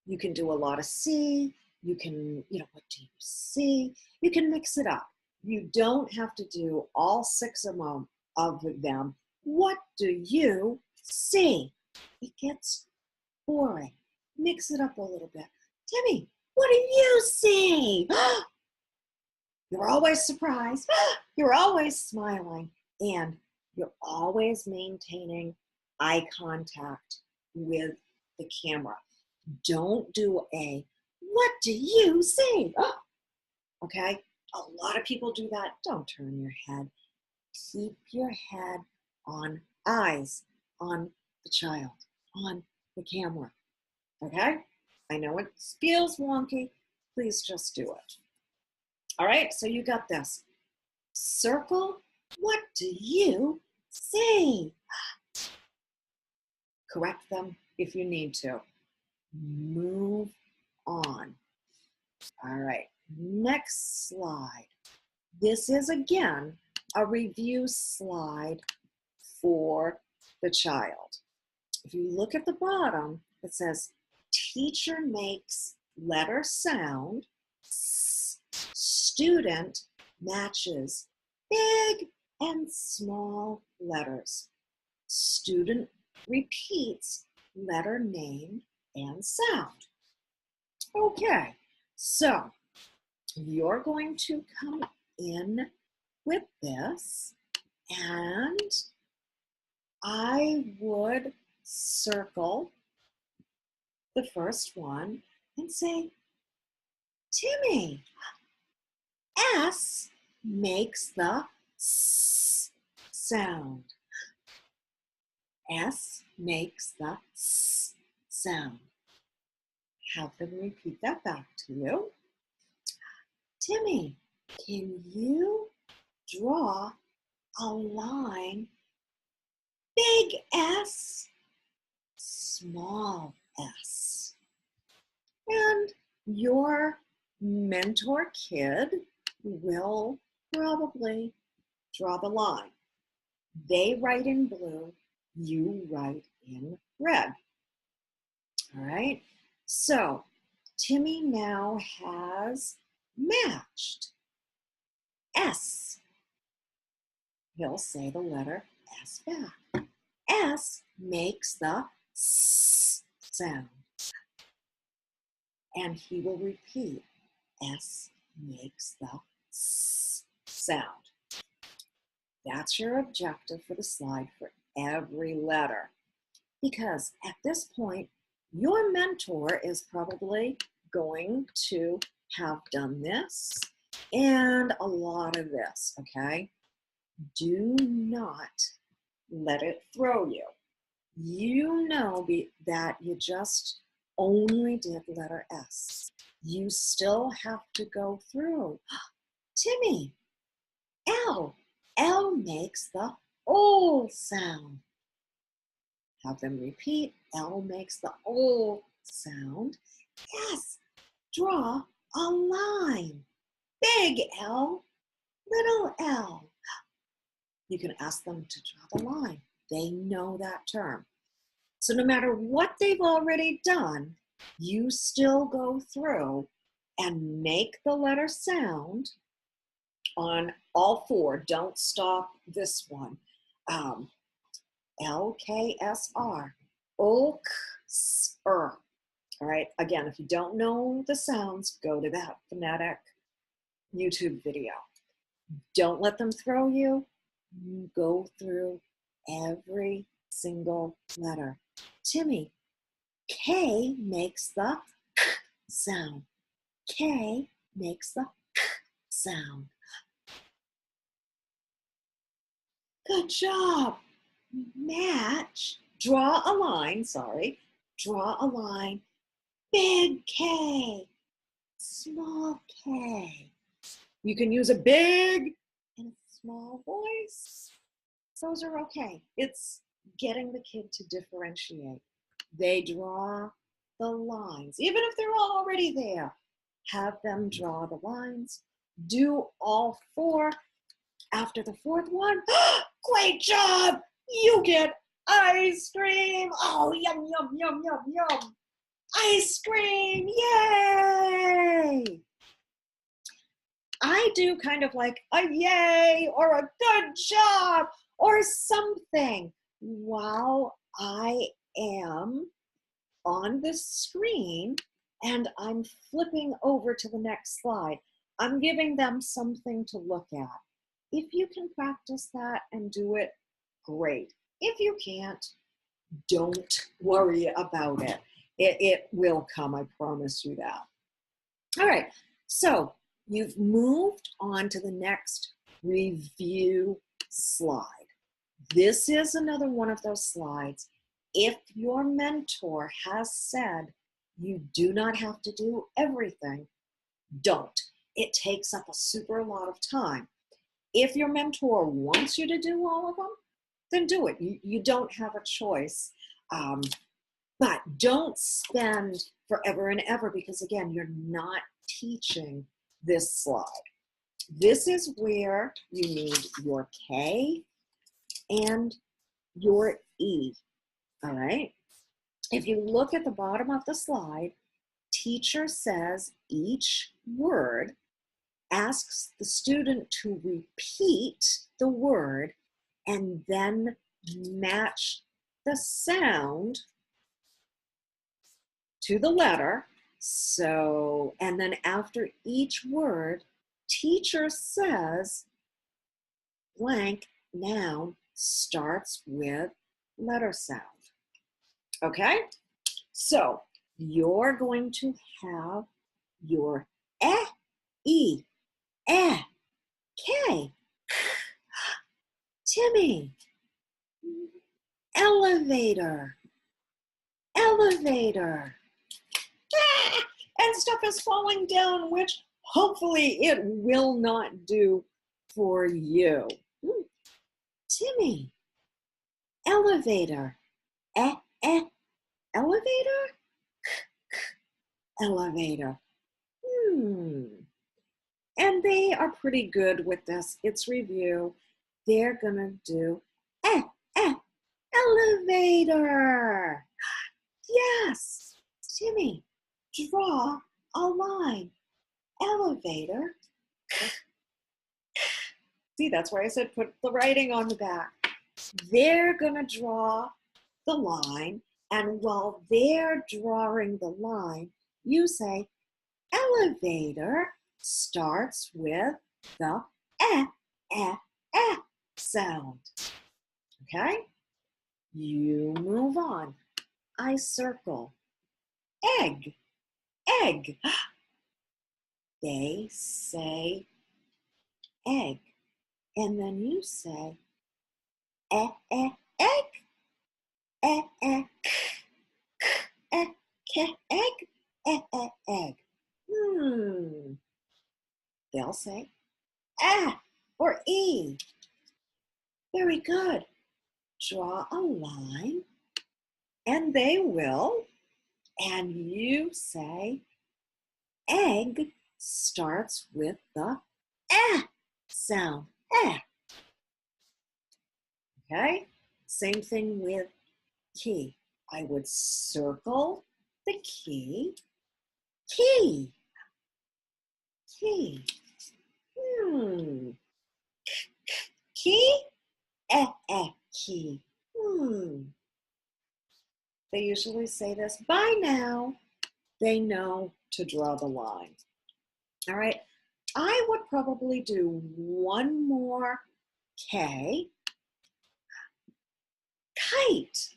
A: You can do a lot of see, You can, what do you see? You can mix it up. You don't have to do all 6 of them. What do you see? It gets boring. Mix it up a little bit. Timmy, what do you see? You're always surprised. You're always smiling. And you're always maintaining eye contact with the camera. Don't do what do you see? Okay? A lot of people do that. Don't turn your head. Keep your head on eyes on the child, on the camera. Okay? I know it feels wonky. Please just do it. All right, so you got this. Circle, what do you see? Correct them if you need to. Move on. All right, next slide. This is again a review slide for the child. If you look at the bottom, it says teacher makes letter sound, student matches big and small letters. Student repeats letter name and sound. Okay, so you're going to come in with this, and I would circle the first one and say, Timmy, S makes the S sound. S makes the S sound. Have them repeat that back to you. Timmy, can you draw a line? Big S, small s. And your mentor kid will probably draw the line. They write in blue, you write in red. All right, so Timmy now has matched S. He'll say the letter S back. S makes the S sound. And he will repeat, S makes the S sound. That's your objective for the slide for every letter. Because at this point, your mentor is probably going to have done this and a lot of this, okay? Do not let it throw you. You know that you just only did letter S. You still have to go through. Timmy, L. L makes the O sound. Have them repeat. L makes the O sound. S. Draw a line. Big L, little l. You can ask them to draw the line. They know that term. So no matter what they've already done, you still go through and make the letter sound on all 4. Don't stop this one. LKSR, OKSR. All right, again, if you don't know the sounds, go to that phonetic YouTube video. Don't let them throw you. Go through every single letter. Timmy, K makes the K sound. K makes the K sound. Good job. Match. Draw a line, Draw a line. Big K, small k. You can use a big and a small voice. Those are okay. It's getting the kid to differentiate. They draw the lines, even if they're already there. Have them draw the lines. Do all 4. After the 4th one, great job! You get ice cream. Oh, yum, yum, yum, yum, yum. ice cream, yay! I do kind of like a yay or a good job or something while I am on the screen and I'm flipping over to the next slide. I'm giving them something to look at. If you can practice that and do it, great. If you can't, don't worry about it. It will come, I promise you that. All right, so you've moved on to the next review slide. This is another one of those slides. If your mentor has said you do not have to do everything, don't. It takes up a super lot of time. If your mentor wants you to do all of them, then do it. You don't have a choice. But don't spend forever and ever because, again, you're not teaching this slide. This is where you need your K and your E, all right? If you look at the bottom of the slide, teacher says each word, asks the student to repeat the word, and then match the sound to the letter. So, and then after each word, teacher says blank noun starts with letter sound. Okay? So, you're going to have your E, K, Timmy, elevator, elevator. And stuff is falling down, which hopefully it will not do for you. Timmy, elevator, elevator, elevator. And they are pretty good with this. It's review. They're gonna do elevator. Yes, Timmy, draw a line. Elevator. See, that's why I said put the writing on the back. They're gonna draw the line, and while they're drawing the line, you say elevator starts with the sound. Okay? You move on. I circle. Egg, egg. They say egg. And then you say egg, egg, egg. They'll say or E. Very good. Draw a line, and they will, and you say egg starts with the sound. Okay? Same thing with key. I would circle the key. Key. Key. Key. Key. They usually say this by now. They know to draw the line. All right. I would probably do one more K. Kite.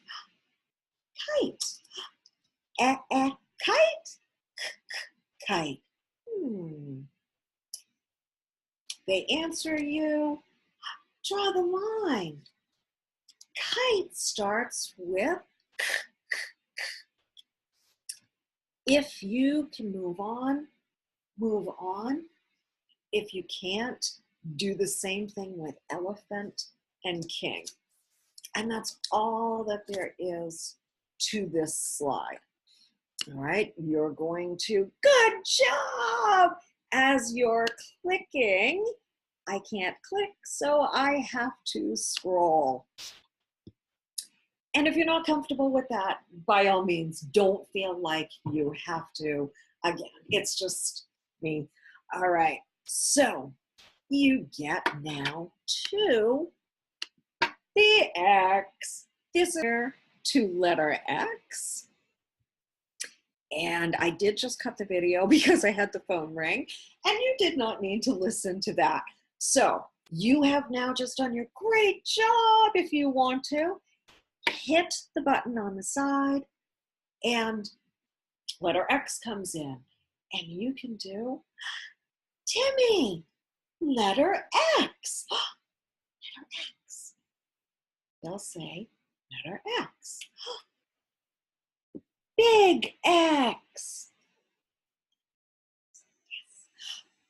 A: Kite. Kite. Kite. They answer you. Draw the line. Kite starts with If you can move on, move on. If you can't, do the same thing with elephant and king. And that's all that there is to this slide. All right, you're going to, good job! As you're clicking, I can't click, so I have to scroll. And if you're not comfortable with that, by all means, don't feel like you have to. Again, it's just me. All right. So you get now to the X. This is to letter X. And I did just cut the video because I had the phone ring, and you did not need to listen to that. So you have now just done your great job. If you want to, hit the button on the side and letter X comes in. And you can do, Timmy, letter X. Letter X. They'll say letter X. Big X.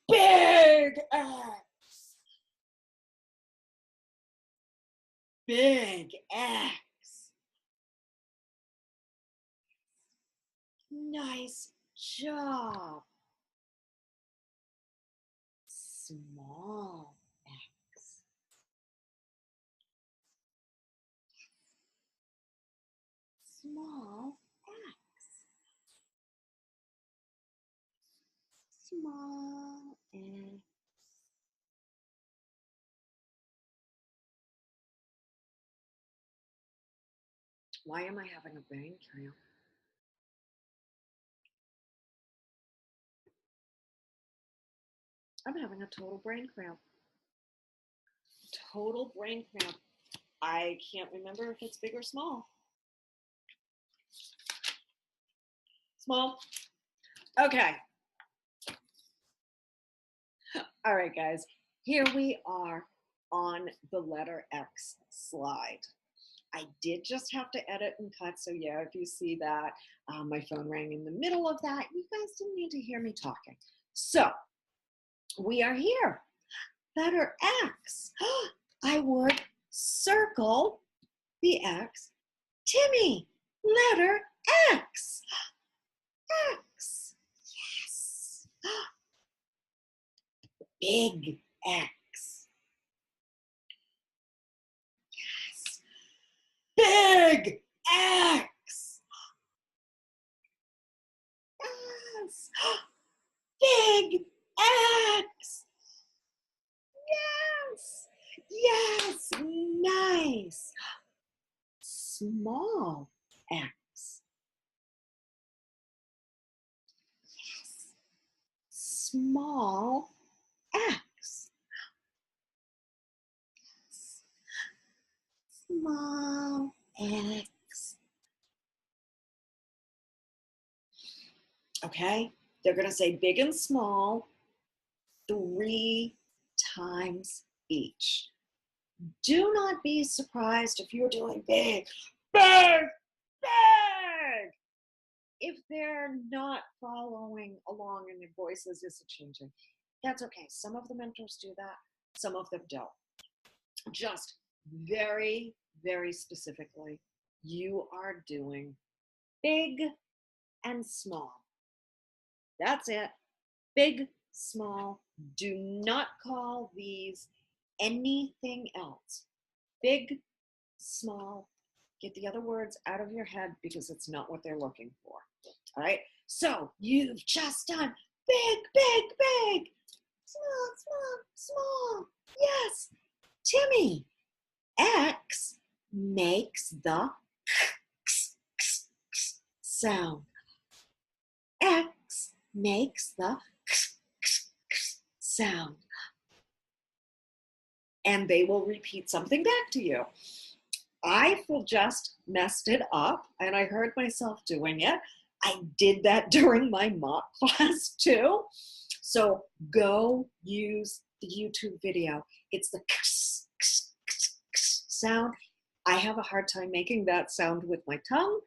A: Big X. Big X. Nice job. Small X. Small X. Small X. Why am I having a brain cramp? I'm having a total brain cramp. Total brain cramp. I can't remember if it's big or small. Small. Okay. All right, guys. Here we are on the letter X slide. I did just have to edit and cut, so yeah, if you see that, my phone rang in the middle of that. You guys didn't need to hear me talking. So we are here. Letter X. I would circle the X. Timmy, letter X. X. Yes. Big X. Yes. Big X. Yes. Big X. Yes. Yes. Nice. Small X. Yes. Small X. Yes. Small X. Okay? They're going to say big and small 3 times each. Do not be surprised if you're doing big, big, big. If they're not following along and their voices isn't changing, that's okay. Some of the mentors do that, some of them don't. Just very, very specifically, you are doing big and small. That's it. Big, small. Do not call these anything else. Big, small. Get the other words out of your head because it's not what they're looking for. All right. So you've just done big, big, big. Small, small, small. Yes. Timmy, X makes the sound. X makes the sound. And they will repeat something back to you. I just messed it up and I heard myself doing it. I did that during my mock class too. So go use the YouTube video. It's the sound. I have a hard time making that sound with my tongue.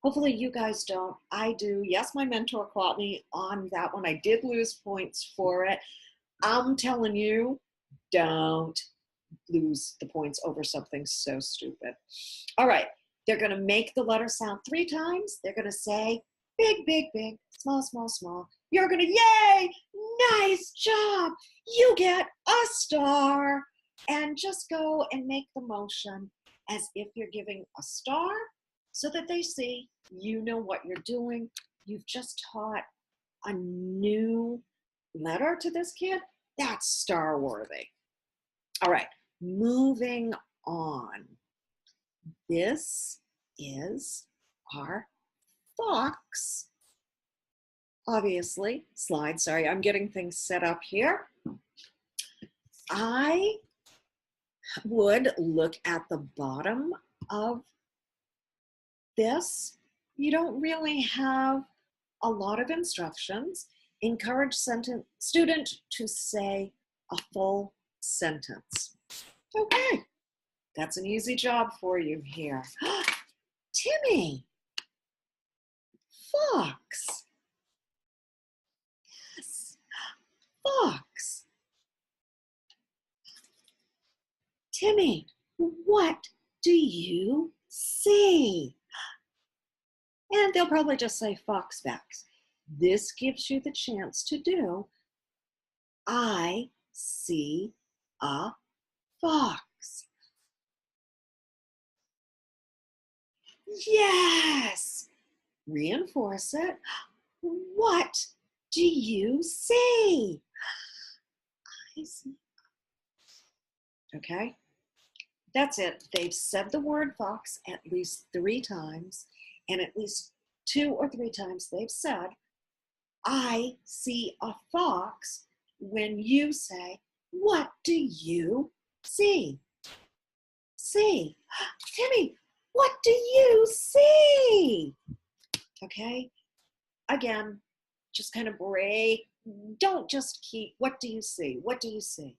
A: Hopefully you guys don't. I do. Yes, my mentor caught me on that one. I did lose points for it. I'm telling you, don't lose the points over something so stupid. All right, they're going to make the letter sound 3 times. They're going to say big, big, big, small, small, small. You're going to, yay, nice job. You get a star. And just go and make the motion as if you're giving a star so that they see you know what you're doing. You've just taught a new letter to this kid. That's star worthy. All right, moving on. This is our fox. Obviously, slide, sorry, I'm getting things set up here. I would look at the bottom of this. You don't really have a lot of instructions. Encourage student to say a full sentence. Okay, that's an easy job for you here. Timmy, fox. Yes, fox. Timmy, what do you see? And they'll probably just say foxbacks. This gives you the chance to do, I see a fox. Yes, reinforce it. What do you see? I see. Okay, that's it. They've said the word fox at least 3 times, and at least 2 or 3 times they've said, I see a fox, when you say, what do you see? See. Timmy, what do you see? Okay, again, just kind of break. Don't just keep, what do you see? What do you see?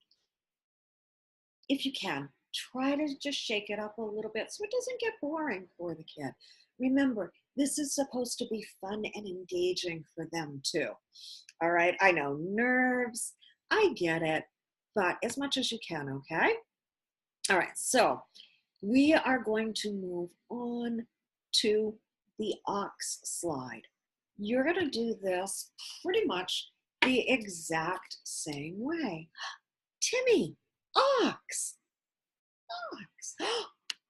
A: If you can, try to just shake it up a little bit so it doesn't get boring for the kid. Remember, this is supposed to be fun and engaging for them too. All right, I know, nerves, I get it, but as much as you can, okay? All right, so we are going to move on to the ox slide. You're gonna do this pretty much the exact same way. Timmy, ox, ox.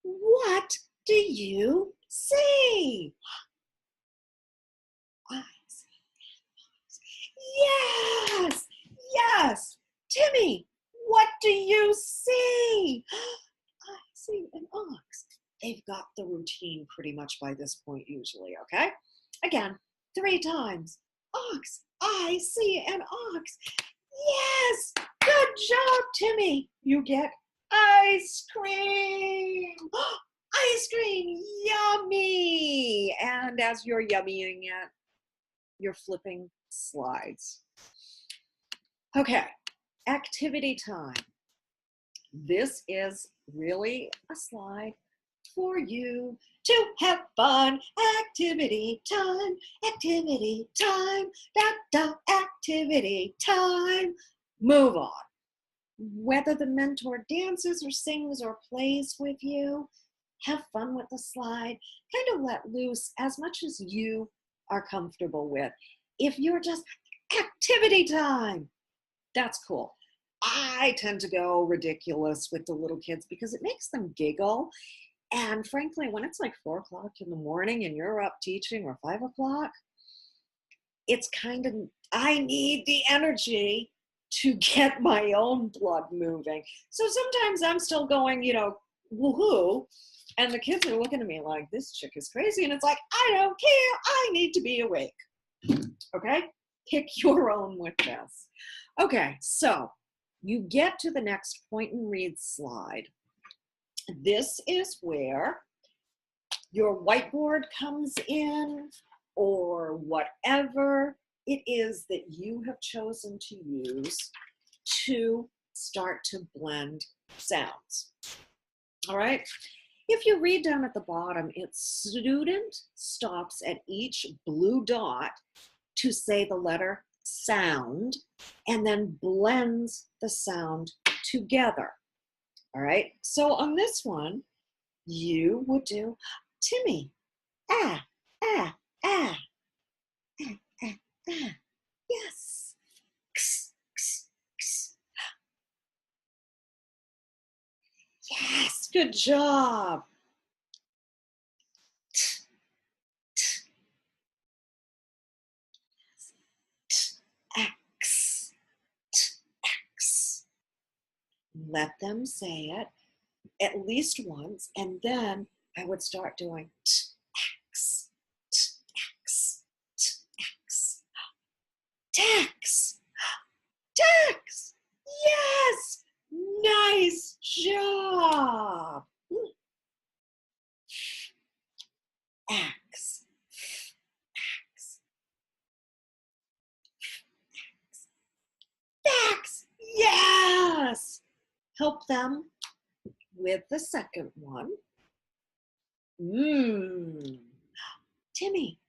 A: What do you see? I see. Yes, yes. Timmy, what do you see? I see an ox. They've got the routine pretty much by this point usually, okay? Again, 3 times. Ox, I see an ox. Yes, good job, Timmy. You get ice cream. Ice cream, yummy. And as you're yummying it, you're flipping slides. Okay, activity time. This is really a slide for you to have fun. Activity time, da da, activity time. Move on. Whether the mentor dances or sings or plays with you, have fun with the slide. Kind of let loose as much as you are comfortable with. If you're just activity time, that's cool. I tend to go ridiculous with the little kids because it makes them giggle. And frankly, when it's like 4 o'clock in the morning and you're up teaching, or 5 o'clock, it's kind of, I need the energy to get my own blood moving. So sometimes I'm still going, you know, woohoo, and the kids are looking at me like, this chick is crazy. And it's like, I don't care. I need to be awake. Okay? Pick your own with this. Okay, so you get to the next point and read slide. This is where your whiteboard comes in, or whatever it is that you have chosen to use to start to blend sounds. All right? If you read down at the bottom, it's student stops at each blue dot to say the letter sound and then blends the sound together. All right, so on this one, you would do Timmy, ah, ah, ah, ah, ah, ah. Yes. X, x, x. Yes, Good job. X. X. Let them say it at least once, and then I would start doing X, X, X. Tax, tax. Yes, nice job. X, X, X. Yes. Help them with the second one. Timmy.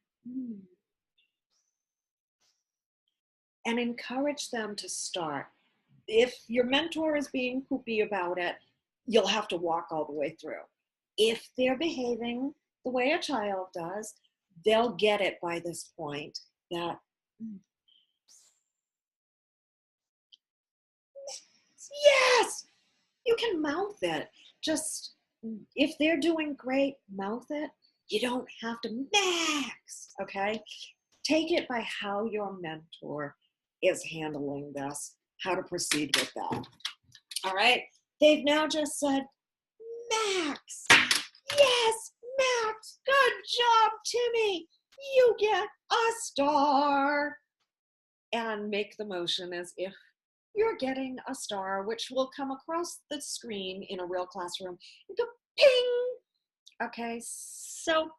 A: And encourage them to start. If your mentor is being poopy about it, you'll have to walk all the way through. If they're behaving the way a child does, they'll get it by this point that, yes, you can mouth it. Just, if they're doing great, mouth it. You don't have to max, okay? Take it by how your mentor is handling this, how to proceed with that. All right? They've now just said, Max. Yes, Max. Good job, Timmy. You get a star. And make the motion as if you're getting a star, which will come across the screen in a real classroom and go ping. Okay, so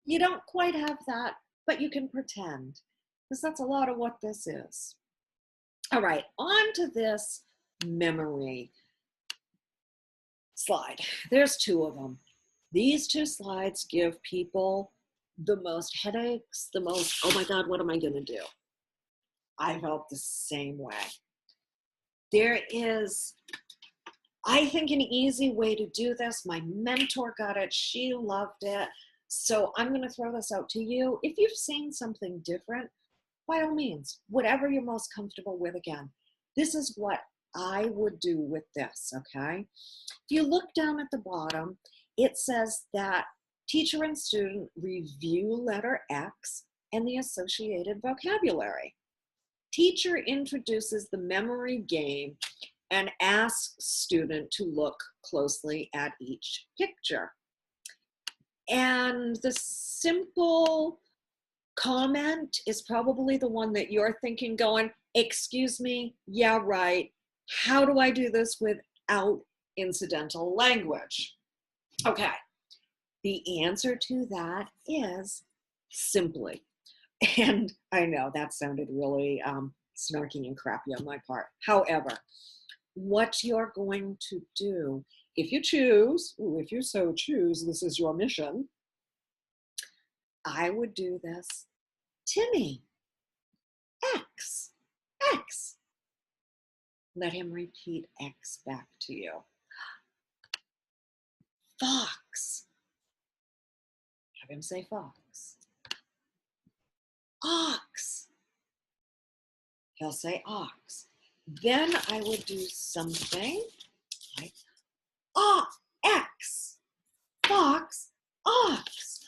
A: you don't quite have that, but you can pretend, because that's a lot of what this is. All right, on to this memory slide. There's two of them. These two slides give people the most headaches, the most, oh my God, what am I gonna do? I felt the same way. There is, I think, an easy way to do this. My mentor got it, she loved it. So I'm gonna throw this out to you. If you've seen something different, by all means, whatever you're most comfortable with. Again, this is what I would do with this, okay? If you look down at the bottom, it says that teacher and student review letter X and the associated vocabulary. Teacher introduces the memory game and asks student to look closely at each picture. And the simple comment is probably the one that you're thinking, going, excuse me, yeah, right. How do I do this without incidental language? Okay, the answer to that is simply, and I know that sounded really snarky and crappy on my part. However, what you're going to do, if you choose, if you so choose, this is your mission, I would do this. Timmy, X, X. Let him repeat X back to you. Fox. Have him say fox. Ox. He'll say ox. Then I would do something like X, fox, ox,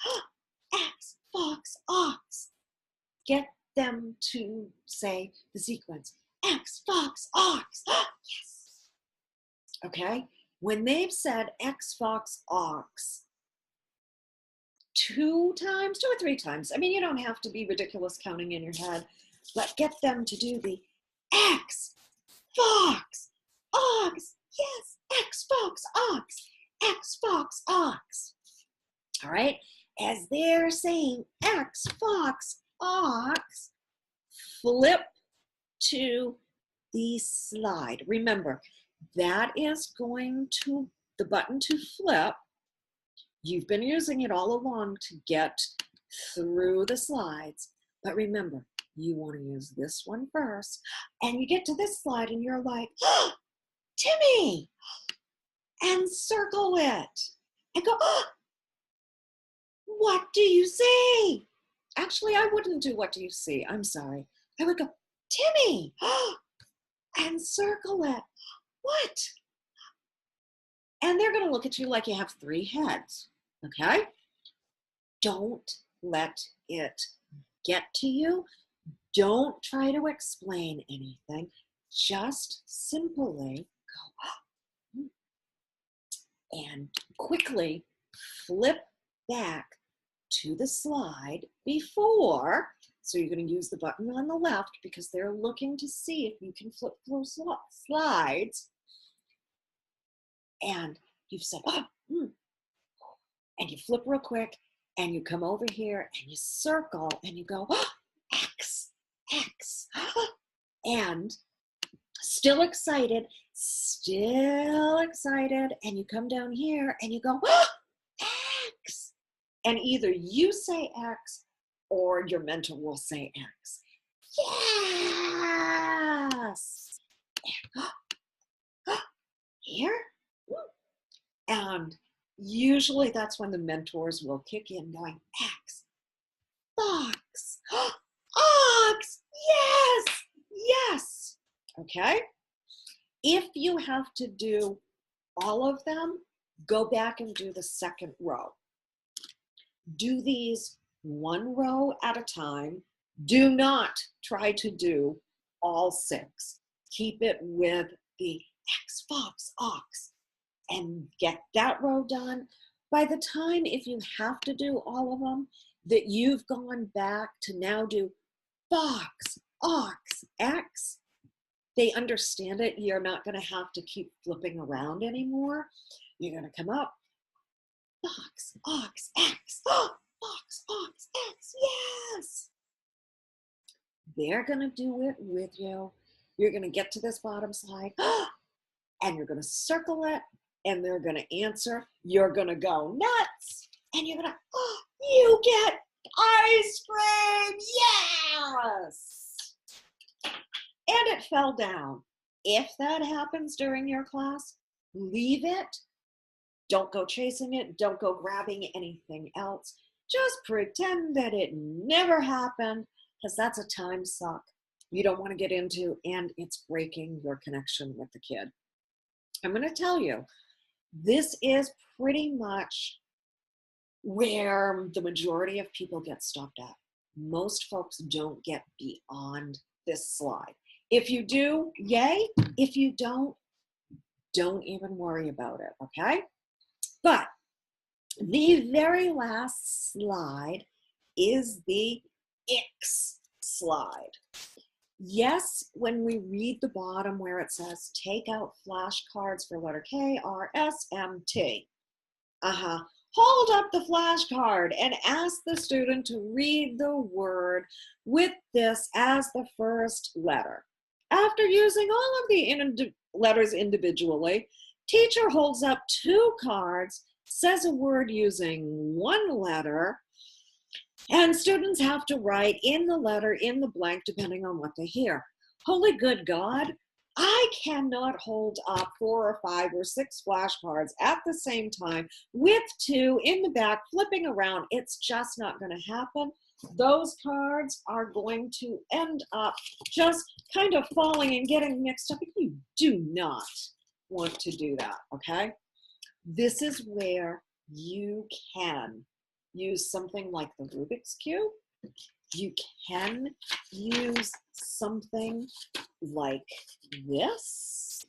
A: X, fox, ox. Get them to say the sequence, X, fox, ox. Yes. Okay? When they've said X, fox, ox 2 times, 2 or 3 times, I mean, you don't have to be ridiculous counting in your head, but get them to do the X, fox, ox. Yes, X, fox, ox, X, fox, ox. All right? As they're saying X, fox, ox, flip to the slide. Remember, that is going to, the button to flip, you've been using it all along to get through the slides. But remember, you want to use this one first. And you get to this slide and you're like, oh, Timmy, and circle it. And go, oh, what do you see? Actually, I wouldn't do what do you see. I'm sorry. I would go, Timmy, oh, and circle it. What? And they're going to look at you like you have three heads, okay? Don't let it get to you. Don't try to explain anything. Just simply go and quickly flip back to the slide before. So you're going to use the button on the left because they're looking to see if you can flip those slides. And you've said, and you flip real quick and you come over here and you circle and you go, X, X, and still excited, and you come down here and you go, X, and either you say X or your mentor will say X. Yes! Here? And usually that's when the mentors will kick in going, X, Fox, Ox, yes, yes. Okay? If you have to do all of them, go back and do the second row. Do these one row at a time. Do not try to do all 6. Keep it with the X, Fox, Ox, and get that row done. By the time, if you have to do all of them, that you've gone back to now do Fox, Ox, X, they understand it. You're not going to have to keep flipping around anymore. You're going to come up, Fox, Ox, X, Fox, Ox, X, yes. They're going to do it with you. You're going to get to this bottom slide, and you're going to circle it, and they're going to answer. You're going to go nuts, and you're going to, you get ice cream, yes! And it fell down. If that happens during your class, leave it. Don't go chasing it. Don't go grabbing anything else. Just pretend that it never happened, because that's a time suck you don't want to get into, and it's breaking your connection with the kid. I'm going to tell you, this is pretty much where the majority of people get stopped at. Most folks don't get beyond this slide. If you do, yay. If you don't even worry about it, okay? But the very last slide is the X slide. Yes, when we read the bottom where it says, take out flashcards for letter K, R, S, M, T. Hold up the flashcard and ask the student to read the word with this as the first letter. After using all of the letters individually, teacher holds up 2 cards, says a word using 1 letter, and students have to write in the letter in the blank depending on what they hear. Holy good God, I cannot hold up 4 or 5 or 6 flashcards at the same time with 2 in the back flipping around. It's just not going to happen. Those cards are going to end up just kind of falling and getting mixed up. You do not want to do that, okay? This is where you can use something like the Rubik's Cube. You can use something like this.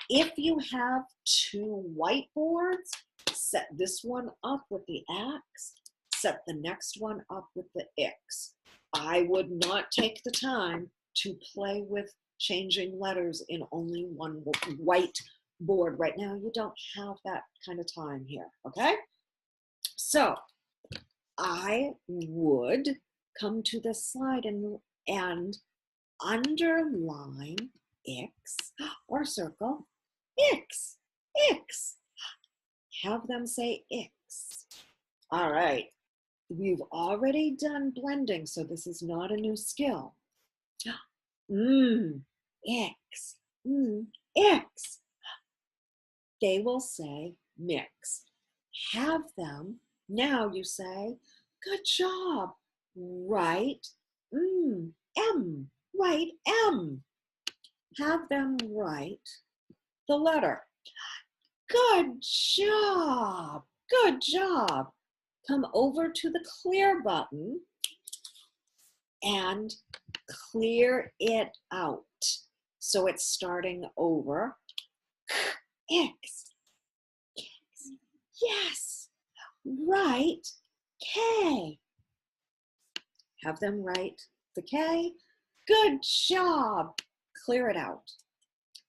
A: If you have 2 whiteboards, set this one up with the X, set the next one up with the X. I would not take the time to play with changing letters in only one whiteboard. Right now, you don't have that kind of time here, okay? So I would come to this slide and underline X or circle X, X. Have them say X. All right. We've already done blending, so this is not a new skill. X, X. They will say mix. Have them, now you say, good job, write M, write M. Have them write the letter. Good job. Good job. Come over to the clear button and clear it out. So it's starting over. X. Yes. Write K. Have them write the K. Good job. Clear it out.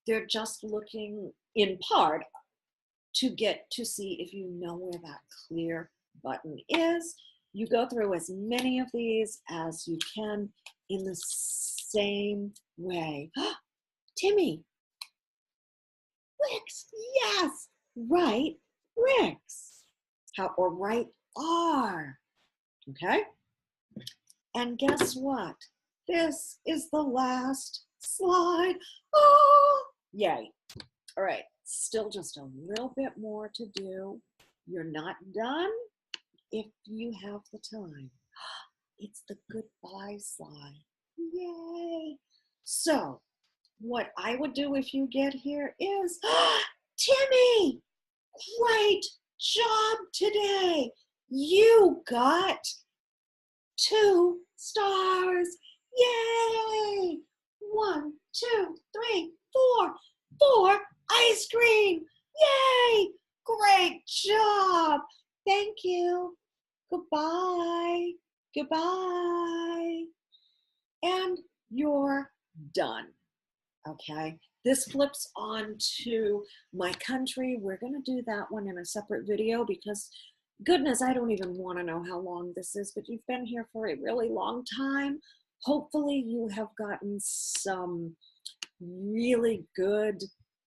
A: They're just looking in part to get to see if you know where that clear button is. You go through as many of these as you can in the same way. Timmy, Rix, yes, right, Rix. Or right R, okay? And guess what? This is the last slide. Oh, yay. All right, still just a little bit more to do. You're not done if you have the time. It's the goodbye slide. Yay. So what I would do if you get here is, Timmy, great job today. You got 2 stars. Yay. 1, 2, 3, 4. 4 ice cream. Yay. Great job. Thank you. Goodbye. Goodbye. And you're done. Okay. This flips on to my country. We're going to do that one in a separate video because goodness, I don't even want to know how long this is, but you've been here for a really long time. Hopefully you have gotten some really good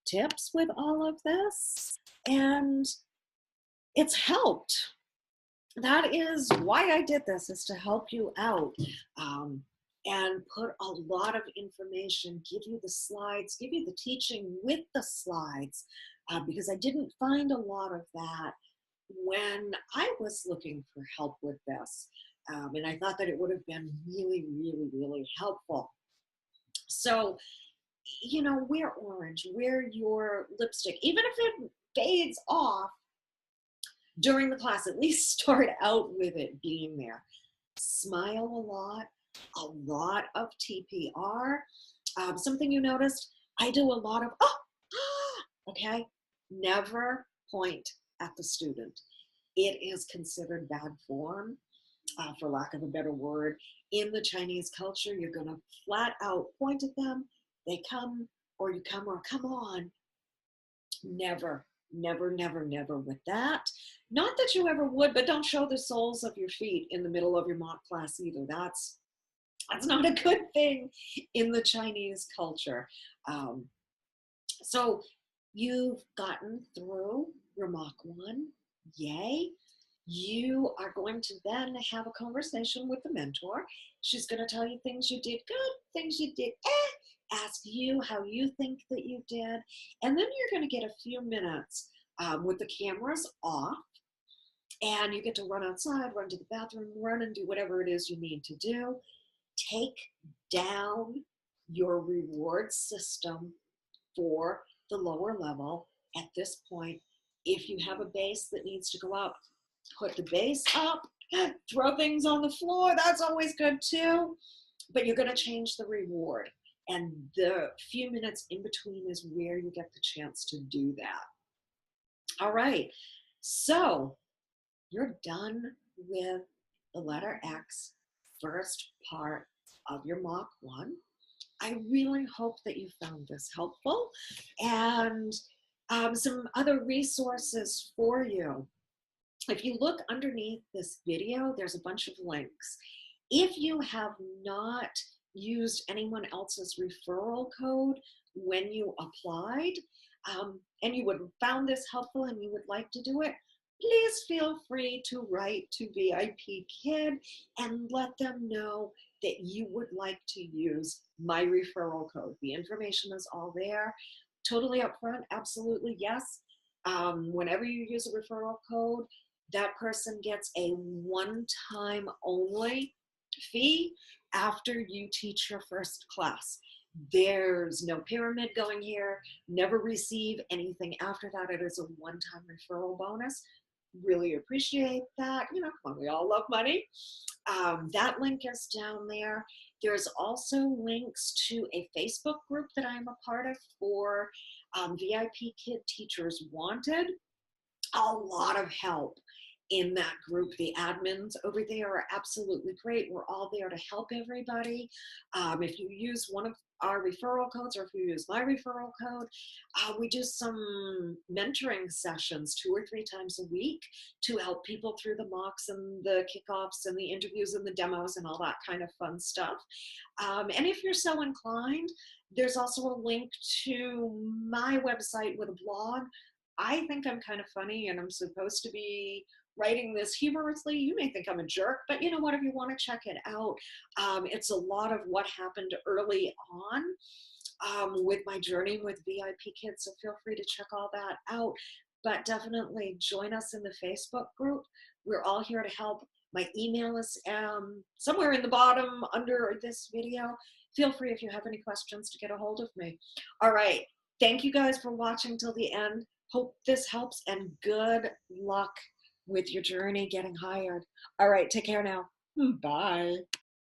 A: tips with all of this, and it's helped. That is why I did this, is to help you out and put a lot of information, give you the slides, give you the teaching with the slides, because I didn't find a lot of that when I was looking for help with this. And I thought that it would have been really, really, really helpful. So, you know, wear orange, wear your lipstick, even if it fades off during the class, at least start out with it being there. Smile a lot of TPR. Something you noticed, I do a lot of, okay? Never point at the student. It is considered bad form, for lack of a better word. In the Chinese culture, you're gonna flat out point at them. They come, or you come, or come on. Never, never, never, never with that. Not that you ever would, but don't show the soles of your feet in the middle of your mock class either. That's not a good thing in the Chinese culture. So you've gotten through your mock 1. Yay. You are going to then have a conversation with the mentor. She's going to tell you things you did good, things you did ask you how you think that you did. And then you're going to get a few minutes with the cameras off. And you get to run outside, run to the bathroom, run and do whatever it is you need to do. Take down your reward system for the lower level at this point. If you have a base that needs to go up, put the base up, throw things on the floor, that's always good too. But you're going to change the reward. And the few minutes in between is where you get the chance to do that. All right, so you're done with the letter X, first part of your mock 1. I really hope that you found this helpful, and some other resources for you. If you look underneath this video, there's a bunch of links. If you have not used anyone else's referral code when you applied, and you would have found this helpful and you would like to do it, please feel free to write to VIPKid and let them know that you would like to use my referral code. The information is all there. Totally upfront, absolutely yes. Whenever you use a referral code, that person gets a one-time only fee after you teach your first class. There's no pyramid going here. Never receive anything after that. It is a one-time referral bonus. Really appreciate that. You know, come on, we all love money. That link is down there. There's also links to a Facebook group that I'm a part of for VIPKid Teachers Wanted. A lot of help in that group. The admins over there are absolutely great. We're all there to help everybody. If you use one of our referral codes, or if you use my referral code, we do some mentoring sessions 2 or 3 times a week to help people through the mocks and the kickoffs and the interviews and the demos and all that kind of fun stuff. And if you're so inclined, there's also a link to my website with a blog. I think I'm kind of funny and I'm supposed to be writing this humorously. You may think I'm a jerk, but you know what? If you want to check it out, it's a lot of what happened early on with my journey with VIPKid. So feel free to check all that out. But definitely join us in the Facebook group. We're all here to help. My email is somewhere in the bottom under this video. Feel free if you have any questions to get a hold of me. All right. Thank you guys for watching till the end. Hope this helps, and good luck with your journey getting hired. All right, take care now. Bye.